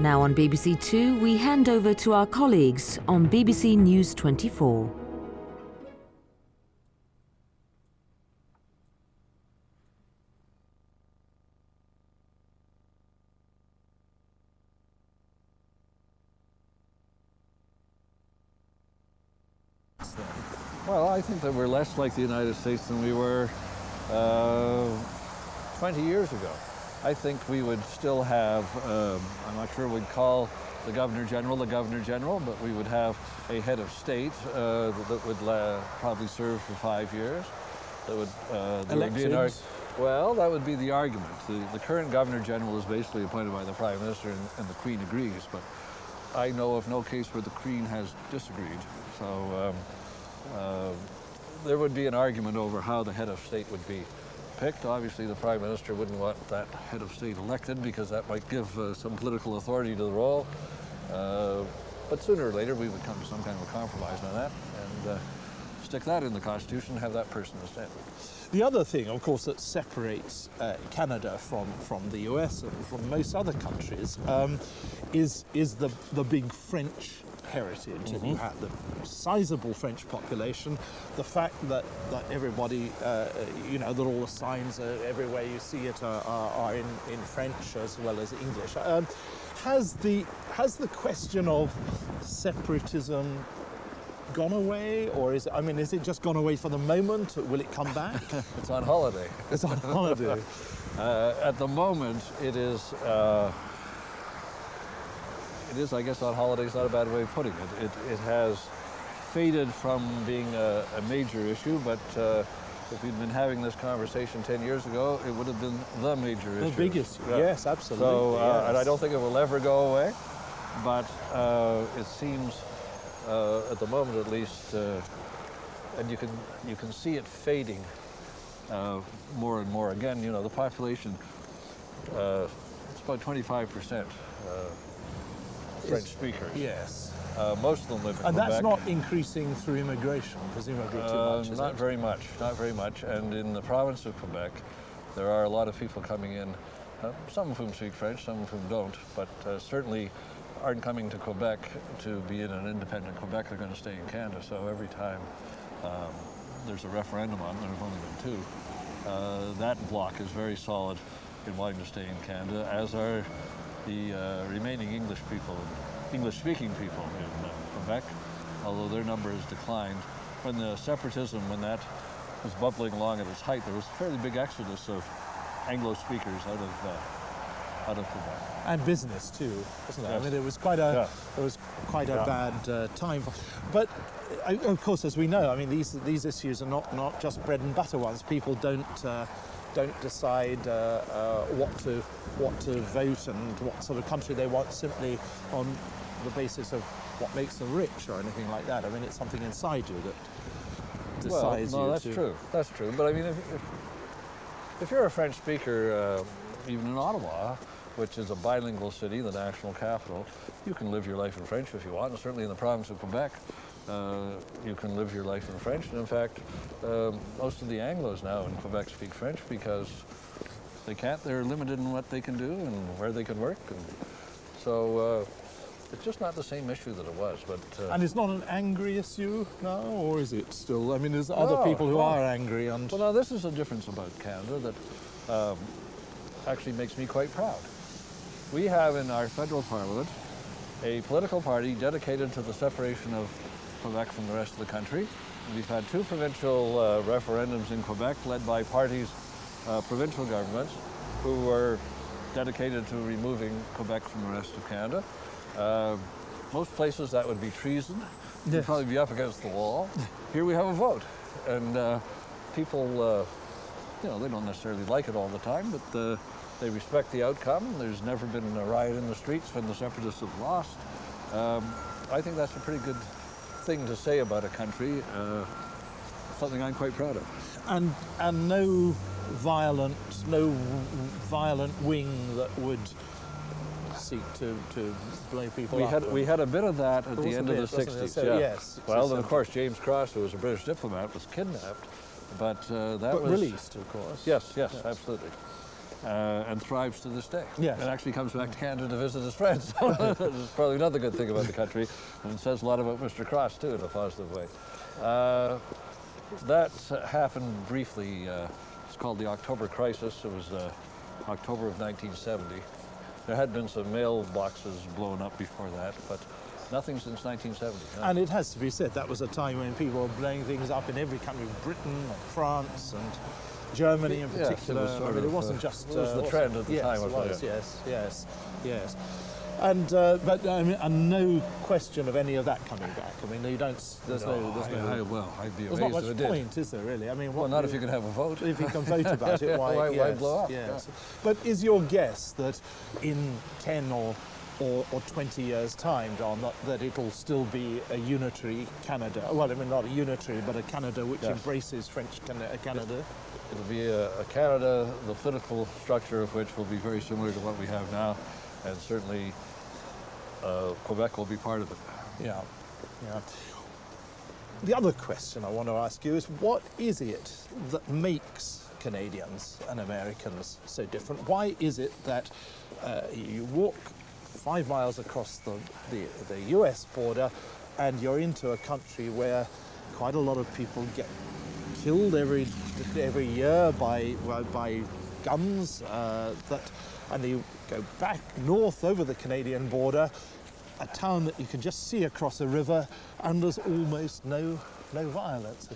Now on BBC Two, we hand over to our colleagues on BBC News 24. Well, I think that we're less like the United States than we were 20 years ago. I think we would still have, I'm not sure we'd call the Governor General, but we would have a head of state that would probably serve for 5 years. That would, Elections? Well, that would be the argument. The current Governor General is basically appointed by the Prime Minister and the Queen agrees, but I know of no case where the Queen has disagreed. So there would be an argument over how the head of state would be picked. Obviously, the Prime Minister wouldn't want that head of state elected because that might give some political authority to the role. But sooner or later, we would come to some kind of a compromise on that and stick that in the Constitution and have that person instead. The other thing, of course, that separates Canada from the US and from most other countries is the big French heritage. Mm-hmm. You have the sizable French population, the fact that everybody, that all the signs everywhere you see it are in French as well as English. Has the question of separatism gone away, or is it just gone away for the moment? Will it come back? It's on holiday. It's on holiday. At the moment, it is, I guess on holiday is not a bad way of putting it. It has faded from being a major issue, but if we'd been having this conversation 10 years ago, it would have been the major issue. The biggest, yeah. Yes, absolutely. So, yes. and I don't think it will ever go away, but it seems, at the moment at least, and you can see it fading more and more. Again, the population, it's about 25% French speakers. Yes. Most of them live in And Quebec. that's not increasing through immigration, presumably too much, is Not it? very much, not very much. And in the province of Quebec, there are a lot of people coming in, some of whom speak French, some of whom don't, but certainly aren't coming to Quebec to be in an independent Quebec. They're going to stay in Canada. So every time there's a referendum on, there's only been two, that bloc is very solid in wanting to stay in Canada, as are the remaining English-speaking people in Quebec, although their number has declined. When the separatism, when that was bubbling along at its height, there was a fairly big exodus of Anglo speakers out of Quebec. And business too, wasn't it? Yes. I mean, it was quite a bad time. But of course, as we know, I mean, these issues are not just bread and butter ones. People don't decide what to vote and what sort of country they want simply on the basis of what makes them rich or anything like that. I mean, it's something inside you that decides well, no, you that's to... true. That's true. But I mean, if you're a French speaker, even in Ottawa, which is a bilingual city, the national capital, you can live your life in French if you want. And certainly in the province of Quebec, you can live your life in French. And in fact, most of the Anglos now in Quebec speak French because they can't. They're limited in what they can do and where they can work. And so it's just not the same issue that it was. But And it's not an angry issue now, or is it still? I mean, there's other people who are angry. And well, now this is a difference about Canada that actually makes me quite proud. We have in our federal parliament a political party dedicated to the separation of Quebec from the rest of the country. We've had two provincial referendums in Quebec led by parties, provincial governments, who were dedicated to removing Quebec from the rest of Canada. Most places that would be treason. You'd Yes. probably be up against the wall. Here we have a vote. And people, they don't necessarily like it all the time, but they respect the outcome. There's never been a riot in the streets when the separatists have lost. I think that's a pretty good thing to say about a country, something I'm quite proud of. And no violent wing that would seek to blow people up. We had a bit of that at There the was end a of the bit, wasn't 60s. there? So, Yeah. yes, Well, so then of course James Cross, who was a British diplomat, was kidnapped, but that was released, of course. Yes, absolutely. and thrives to this day. Yes. And actually comes back to Canada to visit his friends. So that's probably another good thing about the country, and it says a lot about Mr. Cross too in a positive way. That happened briefly. It's called the October Crisis. It was October of 1970. There had been some mailboxes blown up before that, but nothing since 1970. No. And it has to be said, that was a time when people were blowing things up in every country, Britain and France and Germany in Yes, particular. it was I sort mean, it of, wasn't just... it was the trend at the time, Yes, it wasn't was, it? yes. And, but I mean, and no question of any of that coming back. I mean, you don't, there's Well, I'd be there's not amazed much if it did. point, is there, really? I mean, Well, not if you can have a vote. If you can vote about it, why, Why yes, blow up? Yes. But is your guess that in 10 or 20 years' time, John, that it'll still be a unitary Canada? Well, I mean, not a unitary, but a Canada which embraces French Canada? It'll be a Canada, the political structure of which will be very similar to what we have now, and certainly Quebec will be part of it. Yeah. The other question I want to ask you is, what is it that makes Canadians and Americans so different? Why is it that you walk 5 miles across the US border and you're into a country where quite a lot of people get killed every year by guns, and you go back north over the Canadian border, a town that you can just see across a river, and there's almost no violence.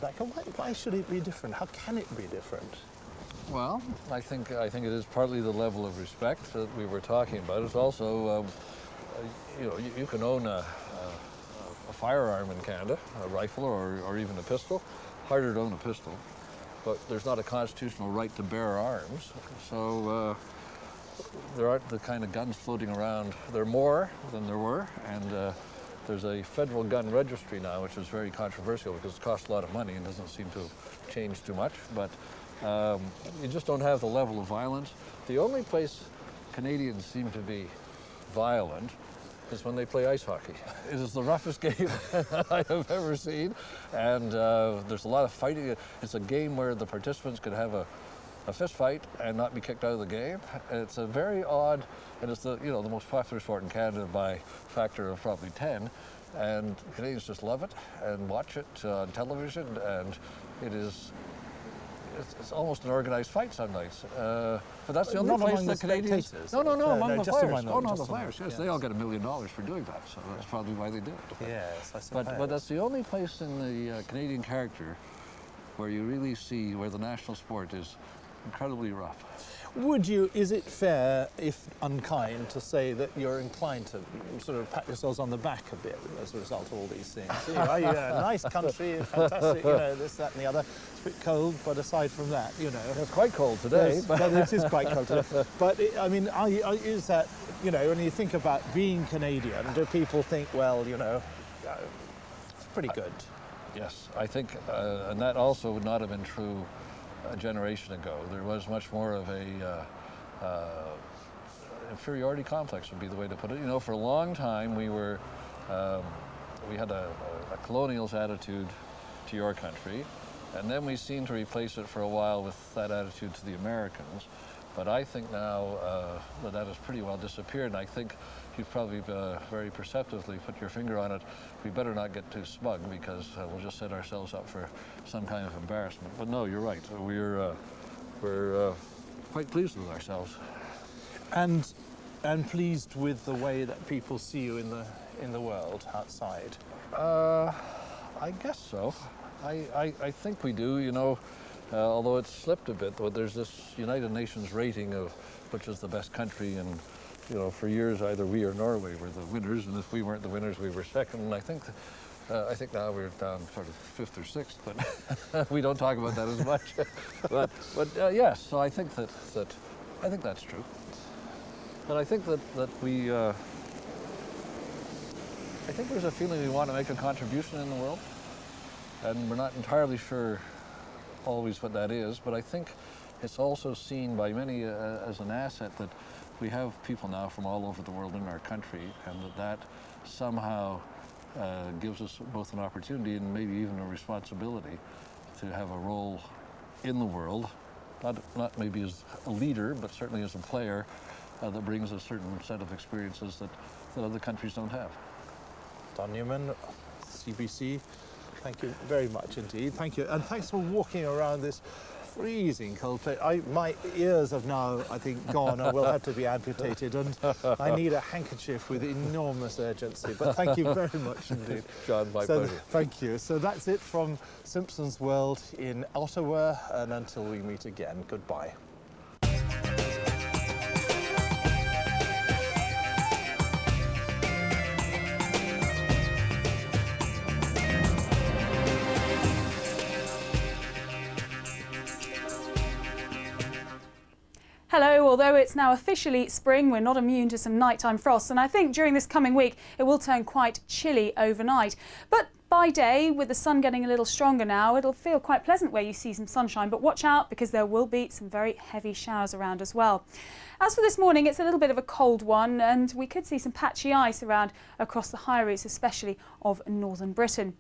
Why should it be different? How can it be different? Well, I think it is partly the level of respect that we were talking about. It's also, you can own a firearm in Canada, a rifle or even a pistol. Harder to own a pistol, but there's not a constitutional right to bear arms. So there aren't the kind of guns floating around. There are more than there were, and there's a federal gun registry now, which is very controversial because it costs a lot of money and doesn't seem to have changed too much. But you just don't have the level of violence. The only place Canadians seem to be violent is when they play ice hockey. It is the roughest game I have ever seen, and there's a lot of fighting. It's a game where the participants could have a fist fight and not be kicked out of the game. It's a very odd, and it's the most popular sport in Canada by factor of probably 10, and Canadians just love it and watch it on television, and it's almost an organized fight some nights. But that's the only Not place among that the Canadians... spectators. No, among the just players. among The just players, yes. They all get $1 million for doing that, so that's probably why they do it. Yes, I suppose. But that's the only place in the Canadian character where you really see where the national sport is incredibly rough. Is it fair, if unkind, to say that you're inclined to sort of pat yourselves on the back a bit as a result of all these things? A nice country, fantastic, this, that and the other. It's a bit cold, but aside from that, It's quite cold today. Yes, but it is quite cold today. But, is that, when you think about being Canadian, do people think, well, it's pretty good? Yes, I think, and that also would not have been true a generation ago. There was much more of a inferiority complex would be the way to put it. For a long time we had a colonial's attitude to your country, and then we seemed to replace it for a while with that attitude to the Americans. But I think now that has pretty well disappeared, and I think you've probably very perceptively put your finger on it. We better not get too smug, because we'll just set ourselves up for some kind of embarrassment. But no, you're right. We're quite pleased with ourselves. And pleased with the way that people see you in the world outside. I guess so. I think we do. Although it's slipped a bit, but there's this United Nations rating of which is the best country, and for years either we or Norway were the winners, and if we weren't the winners, we were second. And I think now we're down sort of 5th or 6th, but we don't talk about that as much. but yes, so I think that's true. And I think that we I think there's a feeling we want to make a contribution in the world, and we're not entirely sure always what that is, but I think it's also seen by many as an asset that we have people now from all over the world in our country, and that somehow gives us both an opportunity and maybe even a responsibility to have a role in the world not maybe as a leader, but certainly as a player that brings a certain set of experiences that other countries don't have. Don Newman, CBC, thank you very much indeed. Thank you, and thanks for walking around this freezing cold place. My ears have now, I think, gone and will have to be amputated, and I need a handkerchief with enormous urgency. But thank you very much indeed. John, my pleasure. Thank you. So that's it from Simpson's World in Ottawa, and until we meet again, goodbye. Hello, although it's now officially spring, we're not immune to some nighttime frosts, and I think during this coming week it will turn quite chilly overnight. But by day, with the sun getting a little stronger now, it'll feel quite pleasant where you see some sunshine, but watch out because there will be some very heavy showers around as well. As for this morning, it's a little bit of a cold one, and we could see some patchy ice around across the high routes, especially of northern Britain.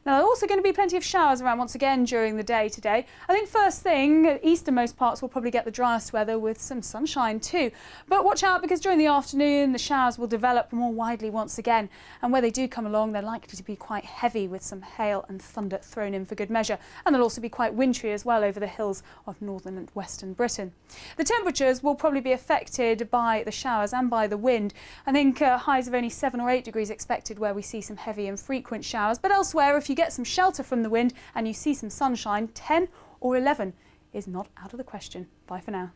Now, there are also going to be plenty of showers around once again during the day today. I think first thing, easternmost parts will probably get the driest weather with some sunshine too. But watch out because during the afternoon, the showers will develop more widely once again. And where they do come along, they're likely to be quite heavy with some hail and thunder thrown in for good measure. And they'll also be quite wintry as well over the hills of northern and western Britain. The temperatures will probably be affected by the showers and by the wind. I think highs of only 7 or 8 degrees expected where we see some heavy and frequent showers. But elsewhere, if you get some shelter from the wind and you see some sunshine, 10 or 11 is not out of the question. Bye for now.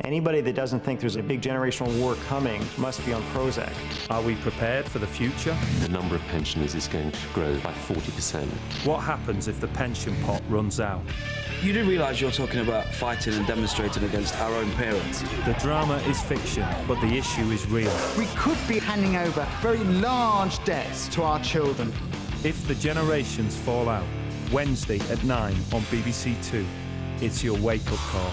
Anybody that doesn't think there's a big generational war coming must be on Prozac. Are we prepared for the future? The number of pensioners is going to grow by 40%. What happens if the pension pot runs out? You do realise you're talking about fighting and demonstrating against our own parents. The drama is fiction, but the issue is real. We could be handing over very large debts to our children. If the generations fall out, Wednesday at 9 on BBC Two. It's your wake-up call.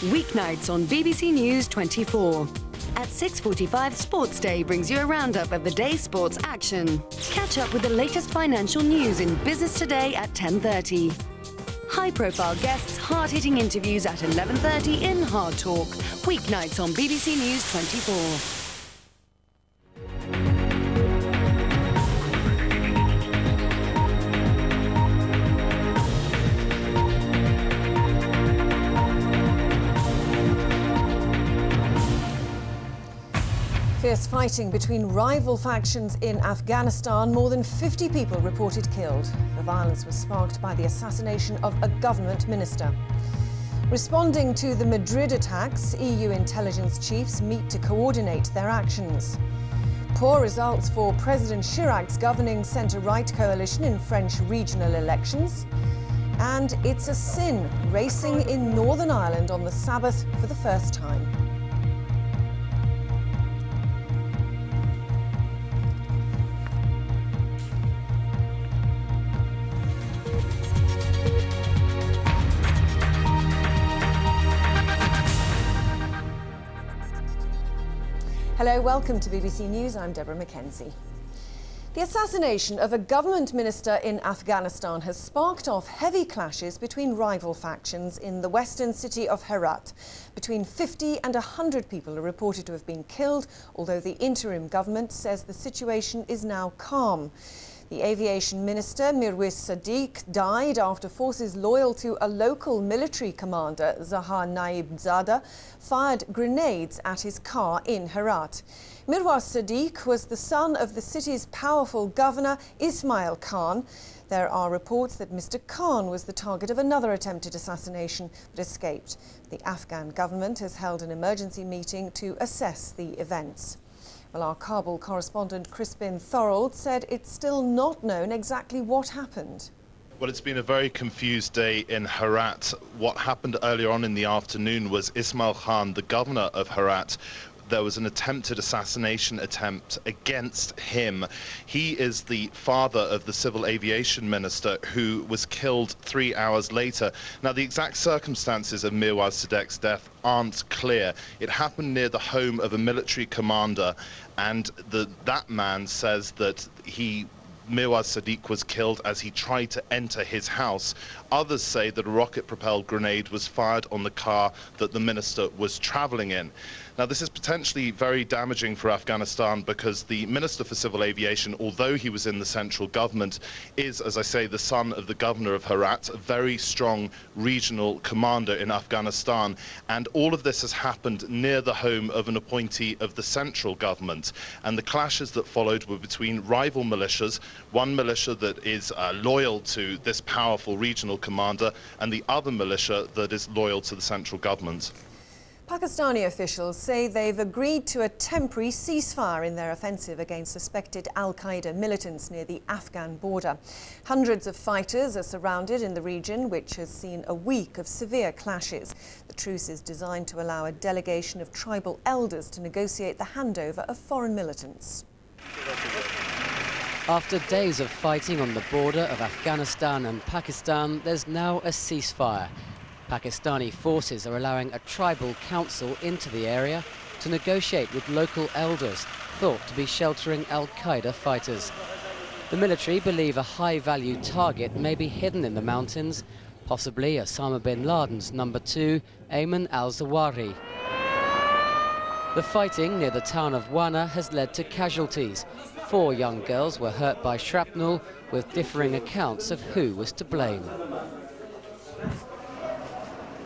Weeknights on BBC News 24. At 6:45, Sports Day brings you a roundup of the day's sports action. Catch up with the latest financial news in Business Today at 10:30. High-profile guests, hard-hitting interviews at 11:30 in Hard Talk. Weeknights on BBC News 24. Fierce fighting between rival factions in Afghanistan. More than 50 people reported killed. The violence was sparked by the assassination of a government minister. Responding to the Madrid attacks, EU intelligence chiefs meet to coordinate their actions. Poor results for President Chirac's governing centre-right coalition in French regional elections. And it's a sin racing in Northern Ireland on the Sabbath for the first time. Hello, welcome to BBC News. I'm Deborah Mackenzie. The assassination of a government minister in Afghanistan has sparked off heavy clashes between rival factions in the western city of Herat. Between 50 and 100 people are reported to have been killed, although the interim government says the situation is now calm. The aviation minister, Mirwais Sadiq, died after forces loyal to a local military commander, Zahar Naibzada, fired grenades at his car in Herat. Mirwais Sadiq was the son of the city's powerful governor, Ismail Khan. There are reports that Mr. Khan was the target of another attempted assassination but escaped. The Afghan government has held an emergency meeting to assess the events. Well, our Kabul correspondent Crispin Thorold said it's still not known exactly what happened. Well, it's been a very confused day in Herat. What happened earlier on in the afternoon was Ismail Khan, the governor of Herat, there was an attempted assassination attempt against him. He is the father of the civil aviation minister who was killed 3 hours later. Now, the exact circumstances of Mirwais Sadiq's death aren't clear. It happened near the home of a military commander, and that man says that he Mirwaz Sadiq was killed as he tried to enter his house. Others say that a rocket-propelled grenade was fired on the car that the minister was travelling in. Now, this is potentially very damaging for Afghanistan because the Minister for Civil Aviation, although he was in the central government, is, as I say, the son of the governor of Herat, a very strong regional commander in Afghanistan. And all of this has happened near the home of an appointee of the central government. And the clashes that followed were between rival militias, one militia that is loyal to this powerful regional commander, and the other militia that is loyal to the central government. Pakistani officials say they've agreed to a temporary ceasefire in their offensive against suspected al-Qaeda militants near the Afghan border. Hundreds of fighters are surrounded in the region, which has seen a week of severe clashes. The truce is designed to allow a delegation of tribal elders to negotiate the handover of foreign militants. After days of fighting on the border of Afghanistan and Pakistan, there's now a ceasefire. Pakistani forces are allowing a tribal council into the area to negotiate with local elders thought to be sheltering al-Qaeda fighters. The military believe a high-value target may be hidden in the mountains, possibly Osama bin Laden's number 2, Ayman al-Zawahiri. The fighting near the town of Wana has led to casualties. 4 young girls were hurt by shrapnel, with differing accounts of who was to blame.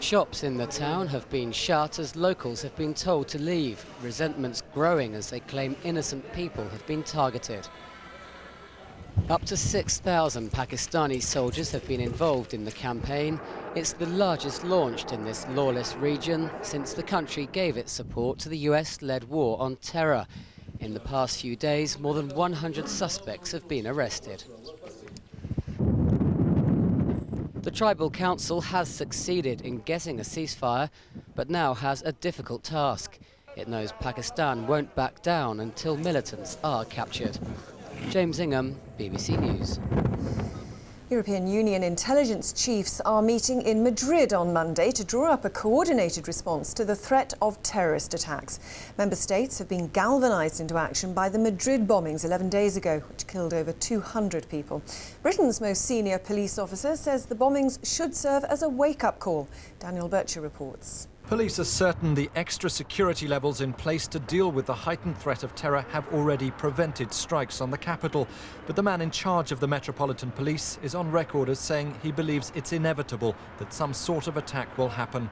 Shops in the town have been shut as locals have been told to leave, resentments growing as they claim innocent people have been targeted. Up to 6,000 Pakistani soldiers have been involved in the campaign. It's the largest launched in this lawless region since the country gave its support to the US-led war on terror. In the past few days, more than 100 suspects have been arrested. The Tribal Council has succeeded in getting a ceasefire, but now has a difficult task. It knows Pakistan won't back down until militants are captured. James Ingham, BBC News. European Union intelligence chiefs are meeting in Madrid on Monday to draw up a coordinated response to the threat of terrorist attacks. Member states have been galvanised into action by the Madrid bombings 11 days ago, which killed over 200 people. Britain's most senior police officer says the bombings should serve as a wake-up call. Daniel Bircher reports. Police are certain the extra security levels in place to deal with the heightened threat of terror have already prevented strikes on the capital. But the man in charge of the Metropolitan Police is on record as saying he believes it's inevitable that some sort of attack will happen.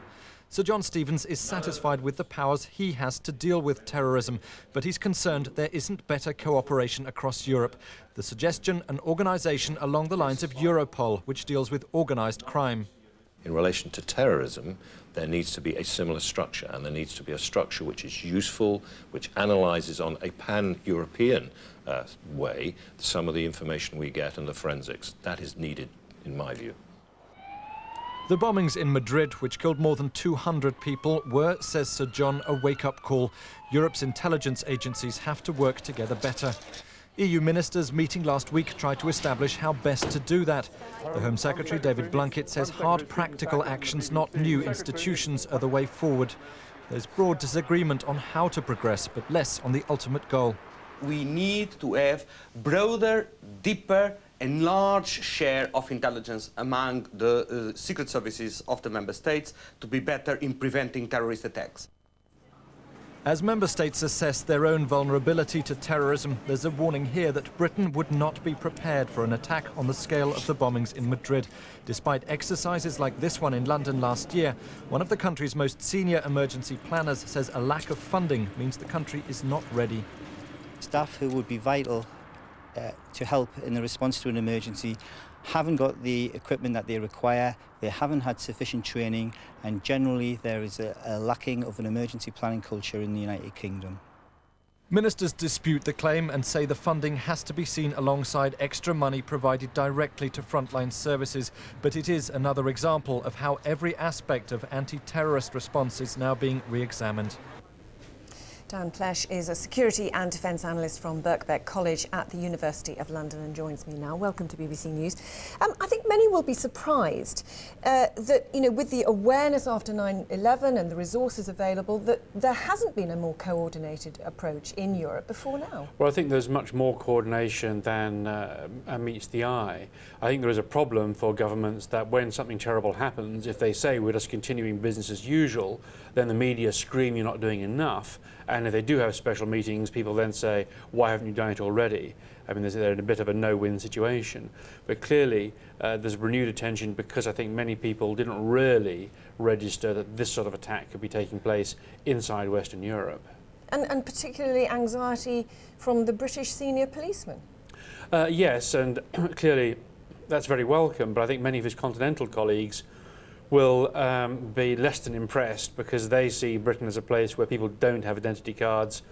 Sir John Stevens is satisfied with the powers he has to deal with terrorism, but he's concerned there isn't better cooperation across Europe. The suggestion, an organisation along the lines of Europol, which deals with organised crime. In relation to terrorism, there needs to be a similar structure, and there needs to be a structure which is useful, which analyses on a pan-European way some of the information we get and the forensics. That is needed, in my view. The bombings in Madrid, which killed more than 200 people, were, says Sir John, a wake-up call. Europe's intelligence agencies have to work together better. EU ministers meeting last week tried to establish how best to do that. The Home Secretary, David Blunkett, says hard practical actions, not new institutions, are the way forward. There's broad disagreement on how to progress, but less on the ultimate goal. We need to have broader, deeper and large share of intelligence among the secret services of the member states to be better in preventing terrorist attacks. As member states assess their own vulnerability to terrorism, there's a warning here that Britain would not be prepared for an attack on the scale of the bombings in Madrid. Despite exercises like this one in London last year, one of the country's most senior emergency planners says a lack of funding means the country is not ready. Staff who would be vital to help in the response to an emergency haven't got the equipment that they require, they haven't had sufficient training, and generally there is a lacking of an emergency planning culture in the United Kingdom. Ministers dispute the claim and say the funding has to be seen alongside extra money provided directly to frontline services, but it is another example of how every aspect of anti-terrorist response is now being re-examined. Dan Plesh is a security and defence analyst from Birkbeck College at the University of London and joins me now. Welcome to BBC News. I think many will be surprised that, with the awareness after 9/11 and the resources available, that there hasn't been a more coordinated approach in Europe before now. Well, I think there's much more coordination than meets the eye. I think there is a problem for governments that when something terrible happens, if they say we're just continuing business as usual, then the media scream you're not doing enough. And if they do have special meetings, people then say, why haven't you done it already? I mean, they're in a bit of a no-win situation. But clearly, there's renewed attention because I think many people didn't really register that this sort of attack could be taking place inside Western Europe. And particularly anxiety from the British senior policeman. Yes, and clearly that's very welcome, but I think many of his continental colleagues will be less than impressed because they see Britain as a place where people don't have identity cards,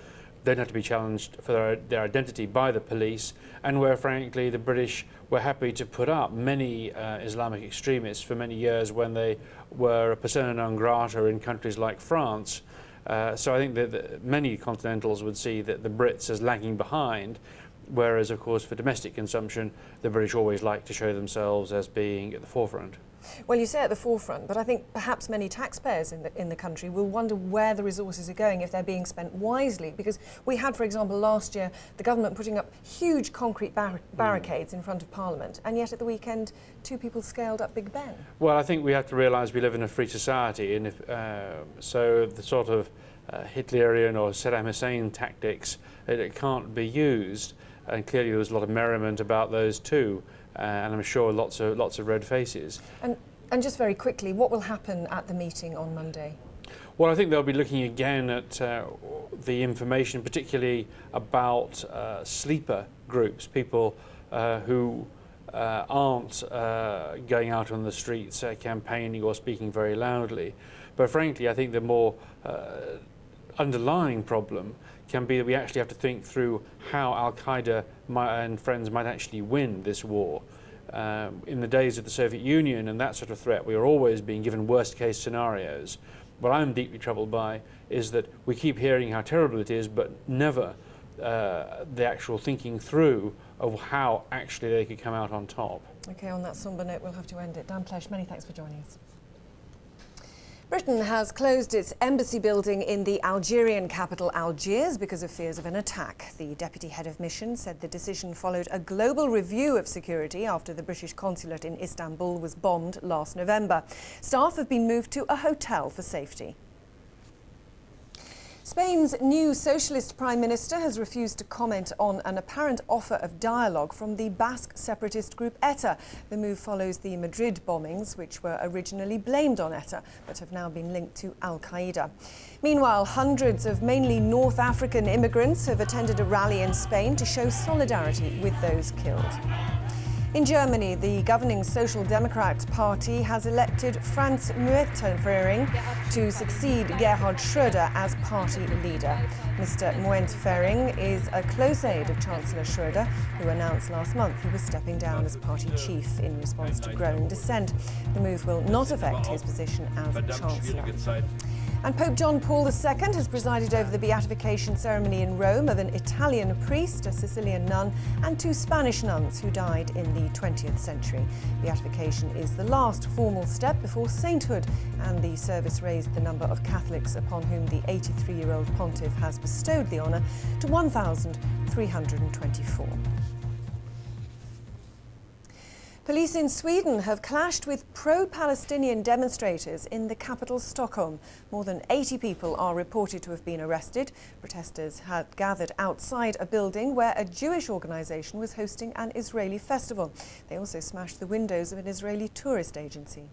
don't have to be challenged for their identity by the police, and where, frankly, the British were happy to put up many Islamic extremists for many years when they were a persona non grata in countries like France. So I think that many continentals would see that the Brits as lagging behind, whereas, of course, for domestic consumption, the British always like to show themselves as being at the forefront. Well, you say at the forefront, but I think perhaps many taxpayers in the country will wonder where the resources are going if they're being spent wisely. Because we had, for example, last year, the government putting up huge concrete barricades in front of Parliament, and yet at the weekend, 2 people scaled up Big Ben. Well, I think we have to realise we live in a free society, and so the sort of Hitlerian or Saddam Hussein tactics, it can't be used. And clearly there was a lot of merriment about those too. And I'm sure lots of red faces. And just very quickly, what will happen at the meeting on Monday? Well, I think they'll be looking again at the information, particularly about sleeper groups, people who aren't going out on the streets campaigning or speaking very loudly. But frankly, I think the more underlying problem can be that we actually have to think through how Al-Qaeda and friends might actually win this war. In the days of the Soviet Union and that sort of threat, we are always being given worst-case scenarios. What I'm deeply troubled by is that we keep hearing how terrible it is, but never the actual thinking through of how actually they could come out on top. OK, on that sombre note, we'll have to end it. Dan Plesh, many thanks for joining us. Britain has closed its embassy building in the Algerian capital Algiers because of fears of an attack. The deputy head of mission said the decision followed a global review of security after the British consulate in Istanbul was bombed last November. Staff have been moved to a hotel for safety. Spain's new socialist prime minister has refused to comment on an apparent offer of dialogue from the Basque separatist group ETA. The move follows the Madrid bombings, which were originally blamed on ETA, but have now been linked to Al-Qaeda. Meanwhile, hundreds of mainly North African immigrants have attended a rally in Spain to show solidarity with those killed. In Germany, the governing Social Democrat Party has elected Franz Müntefering to succeed Gerhard Schröder as party leader. Mr. Müntefering is a close aide of Chancellor Schröder, who announced last month he was stepping down as party chief in response to growing dissent. The move will not affect his position as Chancellor. And Pope John Paul II has presided over the beatification ceremony in Rome of an Italian priest, a Sicilian nun, and 2 Spanish nuns who died in the 20th century. Beatification is the last formal step before sainthood, and the service raised the number of Catholics upon whom the 83-year-old pontiff has bestowed the honour to 1,324. Police in Sweden have clashed with pro-Palestinian demonstrators in the capital, Stockholm. More than 80 people are reported to have been arrested. Protesters had gathered outside a building where a Jewish organisation was hosting an Israeli festival. They also smashed the windows of an Israeli tourist agency.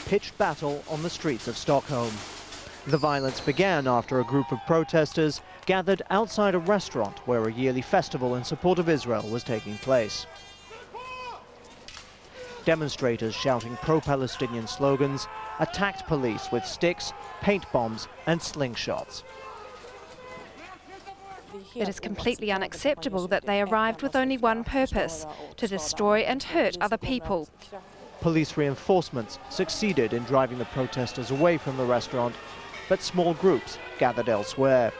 Pitched battle on the streets of Stockholm. The violence began after a group of protesters gathered outside a restaurant where a yearly festival in support of Israel was taking place. Demonstrators shouting pro-Palestinian slogans attacked police with sticks, paint bombs and slingshots. It is completely unacceptable that they arrived with only one purpose, to destroy and hurt other people. Police reinforcements succeeded in driving the protesters away from the restaurant, but small groups gathered elsewhere.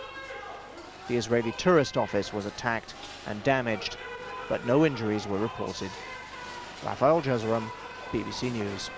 The Israeli tourist office was attacked and damaged, but no injuries were reported. Raphael Jezeram, BBC News.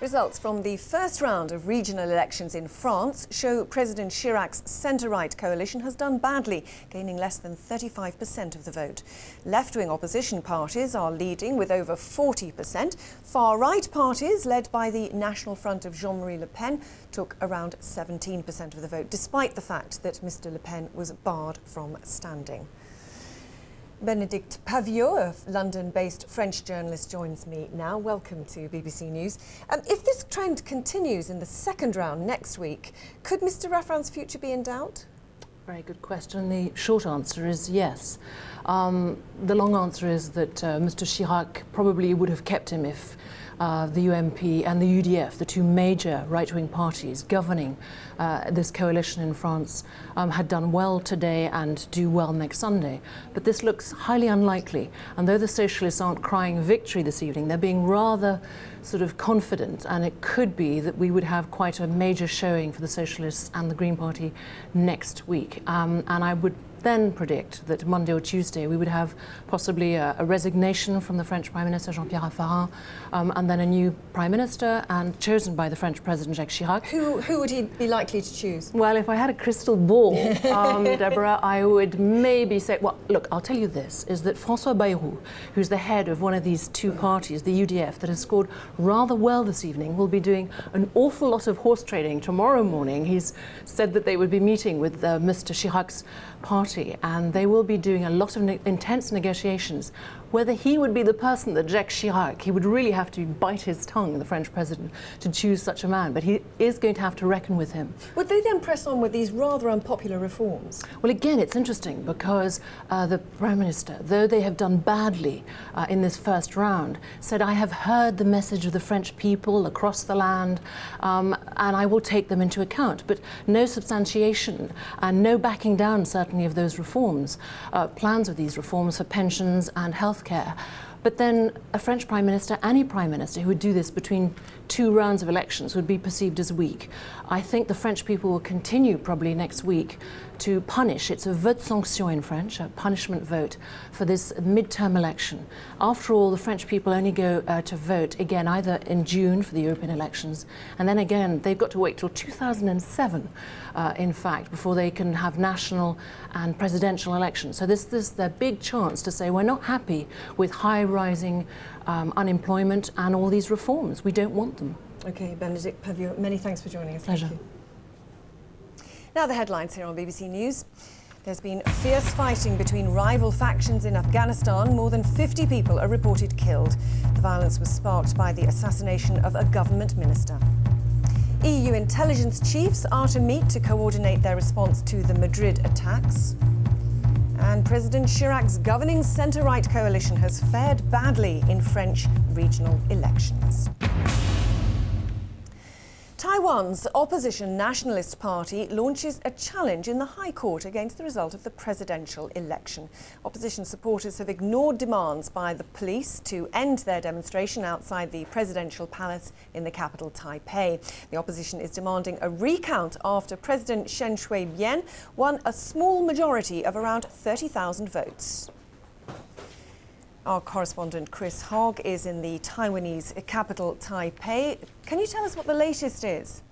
Results from the first round of regional elections in France show President Chirac's centre-right coalition has done badly, gaining less than 35% of the vote. Left-wing opposition parties are leading with over 40%. Far-right parties, led by the National Front of Jean-Marie Le Pen, took around 17% of the vote, despite the fact that Mr. Le Pen was barred from standing. Bénédicte Paviot, a London-based French journalist, joins me now. Welcome to BBC News. If this trend continues in the second round next week, could Mr. Rafran's future be in doubt? Very good question. The short answer is yes. The long answer is that Mr. Chirac probably would have kept him if the UMP and the UDF, the two major right-wing parties governing this coalition in France, had done well today and do well next Sunday. But this looks highly unlikely. And though the socialists aren't crying victory this evening, they're being rather sort of confident, and it could be that we would have quite a major showing for the socialists and the Green Party next week. And I would then predict that Monday or Tuesday we would have possibly a resignation from the French Prime Minister Jean-Pierre Raffarin, and then a new Prime Minister, and chosen by the French President Jacques Chirac. Who would he be likely to choose? Well, if I had a crystal ball, Deborah, I would maybe say, well, look, I'll tell you this, is that François Bayrou, who's the head of one of these two parties, the UDF, that has scored rather well this evening, will be doing an awful lot of horse trading tomorrow morning. He's said that they would be meeting with Mr. Chirac's party, and they will be doing a lot of intense negotiations. Whether he would be the person that Jacques Chirac, he would really have to bite his tongue, the French president, to choose such a man, but he is going to have to reckon with him. Would they then press on with these rather unpopular reforms? Well, again, it's interesting because the Prime Minister, though they have done badly in this first round, said, I have heard the message of the French people across the land, and I will take them into account. But no substantiation and no backing down, certainly, of those reforms, plans of these reforms for pensions and health care. But then a French Prime Minister, any Prime Minister who would do this between two rounds of elections would be perceived as weak. I think the French people will continue probably next week to punish, it's a vote sanction in French, a punishment vote for this midterm election. After all, the French people only go to vote again either in June for the European elections, and then again they've got to wait till 2007, in fact, before they can have national and presidential elections. So this is their big chance to say we're not happy with high rising unemployment and all these reforms. We don't want them. OK, Bénédicte Paviot, many thanks for joining us. Pleasure. Thank you. Now the headlines here on BBC News. There's been fierce fighting between rival factions in Afghanistan. More than 50 people are reported killed. The violence was sparked by the assassination of a government minister. EU intelligence chiefs are to meet to coordinate their response to the Madrid attacks. And President Chirac's governing centre-right coalition has fared badly in French regional elections. Taiwan's opposition Nationalist Party launches a challenge in the High Court against the result of the presidential election. Opposition supporters have ignored demands by the police to end their demonstration outside the presidential palace in the capital, Taipei. The opposition is demanding a recount after President Chen Shui-bian won a small majority of around 30,000 votes. Our correspondent Chris Hogg is in the Taiwanese capital, Taipei. Can you tell us what the latest is?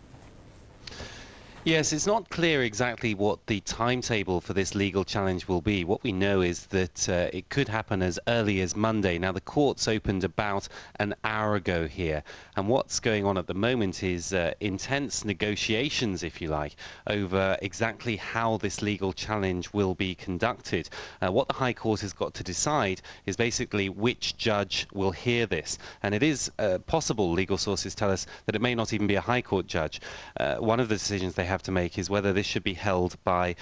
Yes, it's not clear exactly what the timetable for this legal challenge will be. What we know is that it could happen as early as Monday. Now, the courts opened about an hour ago here, and what's going on at the moment is intense negotiations, if you like, over exactly how this legal challenge will be conducted. What the High Court has got to decide is basically which judge will hear this, and it is possible, legal sources tell us, that it may not even be a High Court judge. One of the decisions they have to make is whether this should be held by,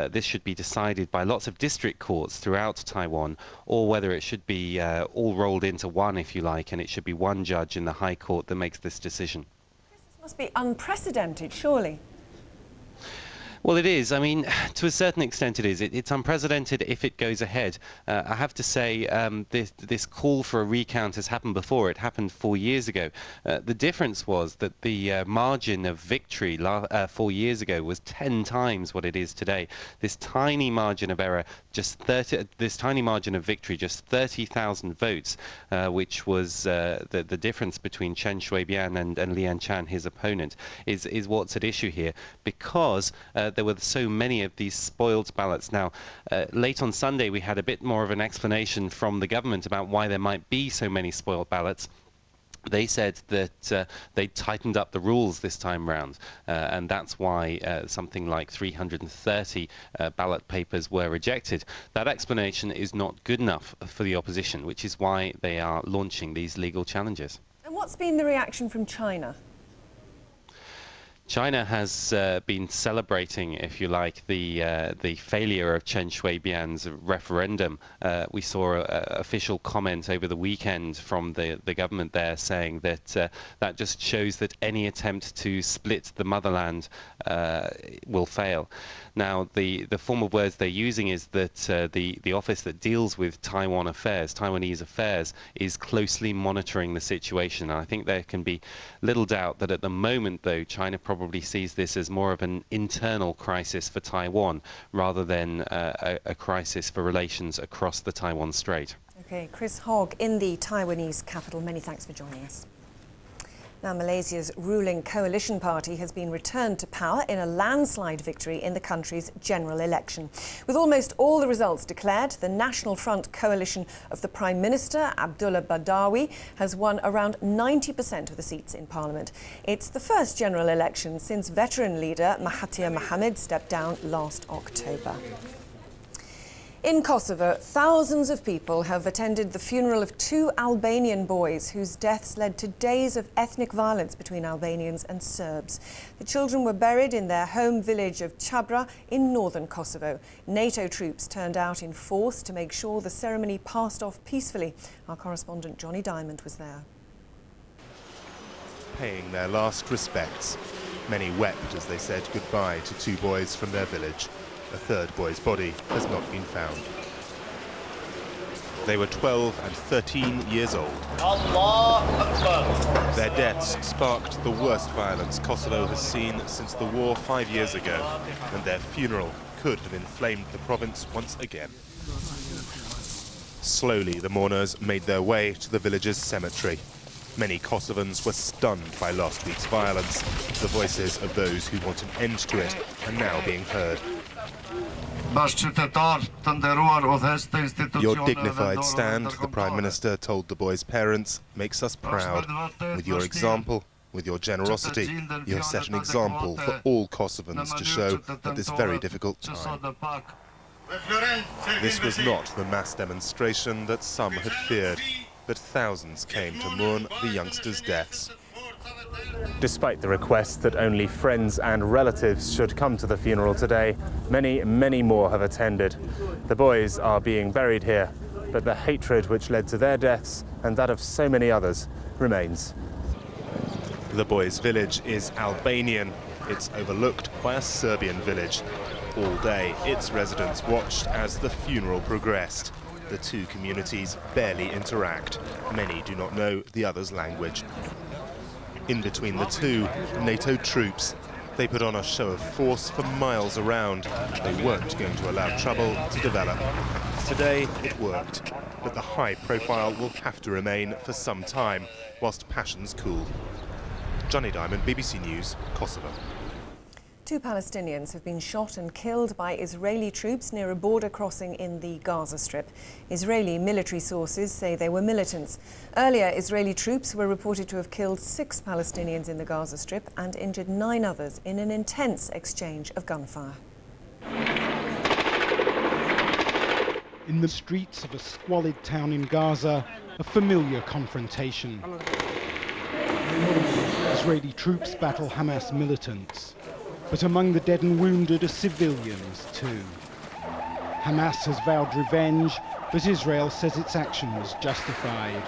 this should be decided by lots of district courts throughout Taiwan, or whether it should be all rolled into one, if you like, and it should be one judge in the High Court that makes this decision. This must be unprecedented, surely. Well, it is. I mean, to a certain extent it is. It's unprecedented if it goes ahead. I have to say this call for a recount has happened before. It happened 4 years ago. The difference was that the margin of victory 4 years ago was 10 times what it is today. This tiny margin of error, this tiny margin of victory, just 30,000 votes, which was the difference between Chen Shui-bian and Lian Chan, his opponent, is what's at issue here, because there were so many of these spoiled ballots. Now, late on Sunday, we had a bit more of an explanation from the government about why there might be so many spoiled ballots. They said that they tightened up the rules this time round, and that's why something like 330 ballot papers were rejected. That explanation is not good enough for the opposition, which is why they are launching these legal challenges. And what's been the reaction from China? China has been celebrating, if you like, the failure of Chen Shui-bian's referendum. We saw an official comment over the weekend from the government there saying that that just shows that any attempt to split the motherland will fail. Now, the form of words they're using is that the office that deals with Taiwanese affairs, is closely monitoring the situation. And I think there can be little doubt that at the moment, though, China probably sees this as more of an internal crisis for Taiwan rather than a crisis for relations across the Taiwan Strait. Okay, Chris Hogg in the Taiwanese capital, many thanks for joining us. Now, Malaysia's ruling coalition party has been returned to power in a landslide victory in the country's general election. With almost all the results declared, the National Front coalition of the Prime Minister, Abdullah Badawi, has won around 90% of the seats in Parliament. It's the first general election since veteran leader Mahathir Mohamad stepped down last October. In Kosovo, thousands of people have attended the funeral of 2 Albanian boys whose deaths led to days of ethnic violence between Albanians and Serbs. The children were buried in their home village of Chabra in northern Kosovo. NATO troops turned out in force to make sure the ceremony passed off peacefully. Our correspondent Johnny Diamond was there. Paying their last respects. Many wept as they said goodbye to 2 boys from their village. A third boy's body has not been found. They were 12 and 13 years old. Their deaths sparked the worst violence Kosovo has seen since the war 5 years ago, and their funeral could have inflamed the province once again. Slowly, the mourners made their way to the village's cemetery. Many Kosovans were stunned by last week's violence. The voices of those who want an end to it are now being heard. Your dignified stand, the Prime Minister told the boys' parents, makes us proud. With your example, with your generosity, you have set an example for all Kosovans to show at this very difficult time. This was not the mass demonstration that some had feared, but thousands came to mourn the youngsters' deaths. Despite the request that only friends and relatives should come to the funeral today, many more have attended. The boys are being buried here, but the hatred which led to their deaths and that of so many others remains. The boys' village is Albanian. It's overlooked by a Serbian village. All day, its residents watched as the funeral progressed. The 2 communities barely interact. Many do not know the other's language. In between the 2, NATO troops. They put on a show of force for miles around. They weren't going to allow trouble to develop. Today, it worked, but the high profile will have to remain for some time, whilst passions cool. Johnny Diamond, BBC News, Kosovo. 2 Palestinians have been shot and killed by Israeli troops near a border crossing in the Gaza Strip. Israeli military sources say they were militants. Earlier, Israeli troops were reported to have killed 6 Palestinians in the Gaza Strip and injured 9 others in an intense exchange of gunfire. In the streets of a squalid town in Gaza, a familiar confrontation. Israeli troops battle Hamas militants. But among the dead and wounded are civilians too. Hamas has vowed revenge, but Israel says its action was justified.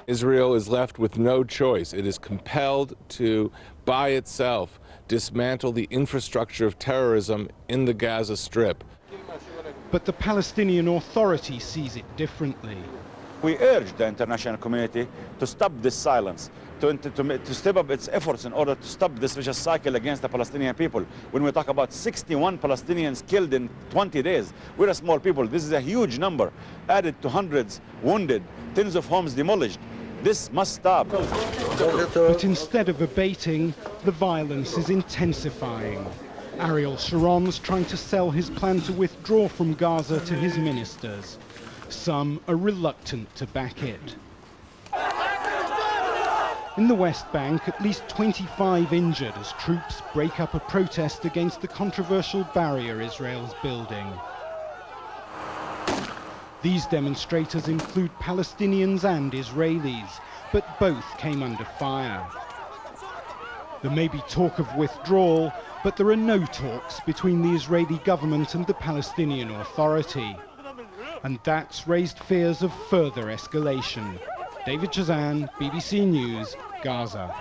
Israel is left with no choice. It is compelled to, by itself, dismantle the infrastructure of terrorism in the Gaza Strip. But the Palestinian Authority sees it differently. We urge the international community to stop this silence, to step up its efforts in order to stop this vicious cycle against the Palestinian people. When we talk about 61 Palestinians killed in 20 days, we're a small people. This is a huge number, added to hundreds wounded, tens of homes demolished. This must stop. But instead of abating, the violence is intensifying. Ariel Sharon's trying to sell his plan to withdraw from Gaza to his ministers. Some are reluctant to back it. In the West Bank, at least 25 injured as troops break up a protest against the controversial barrier Israel's building. These demonstrators include Palestinians and Israelis, but both came under fire. There may be talk of withdrawal, but there are no talks between the Israeli government and the Palestinian Authority. And that's raised fears of further escalation. David Chazan, BBC News, Gaza.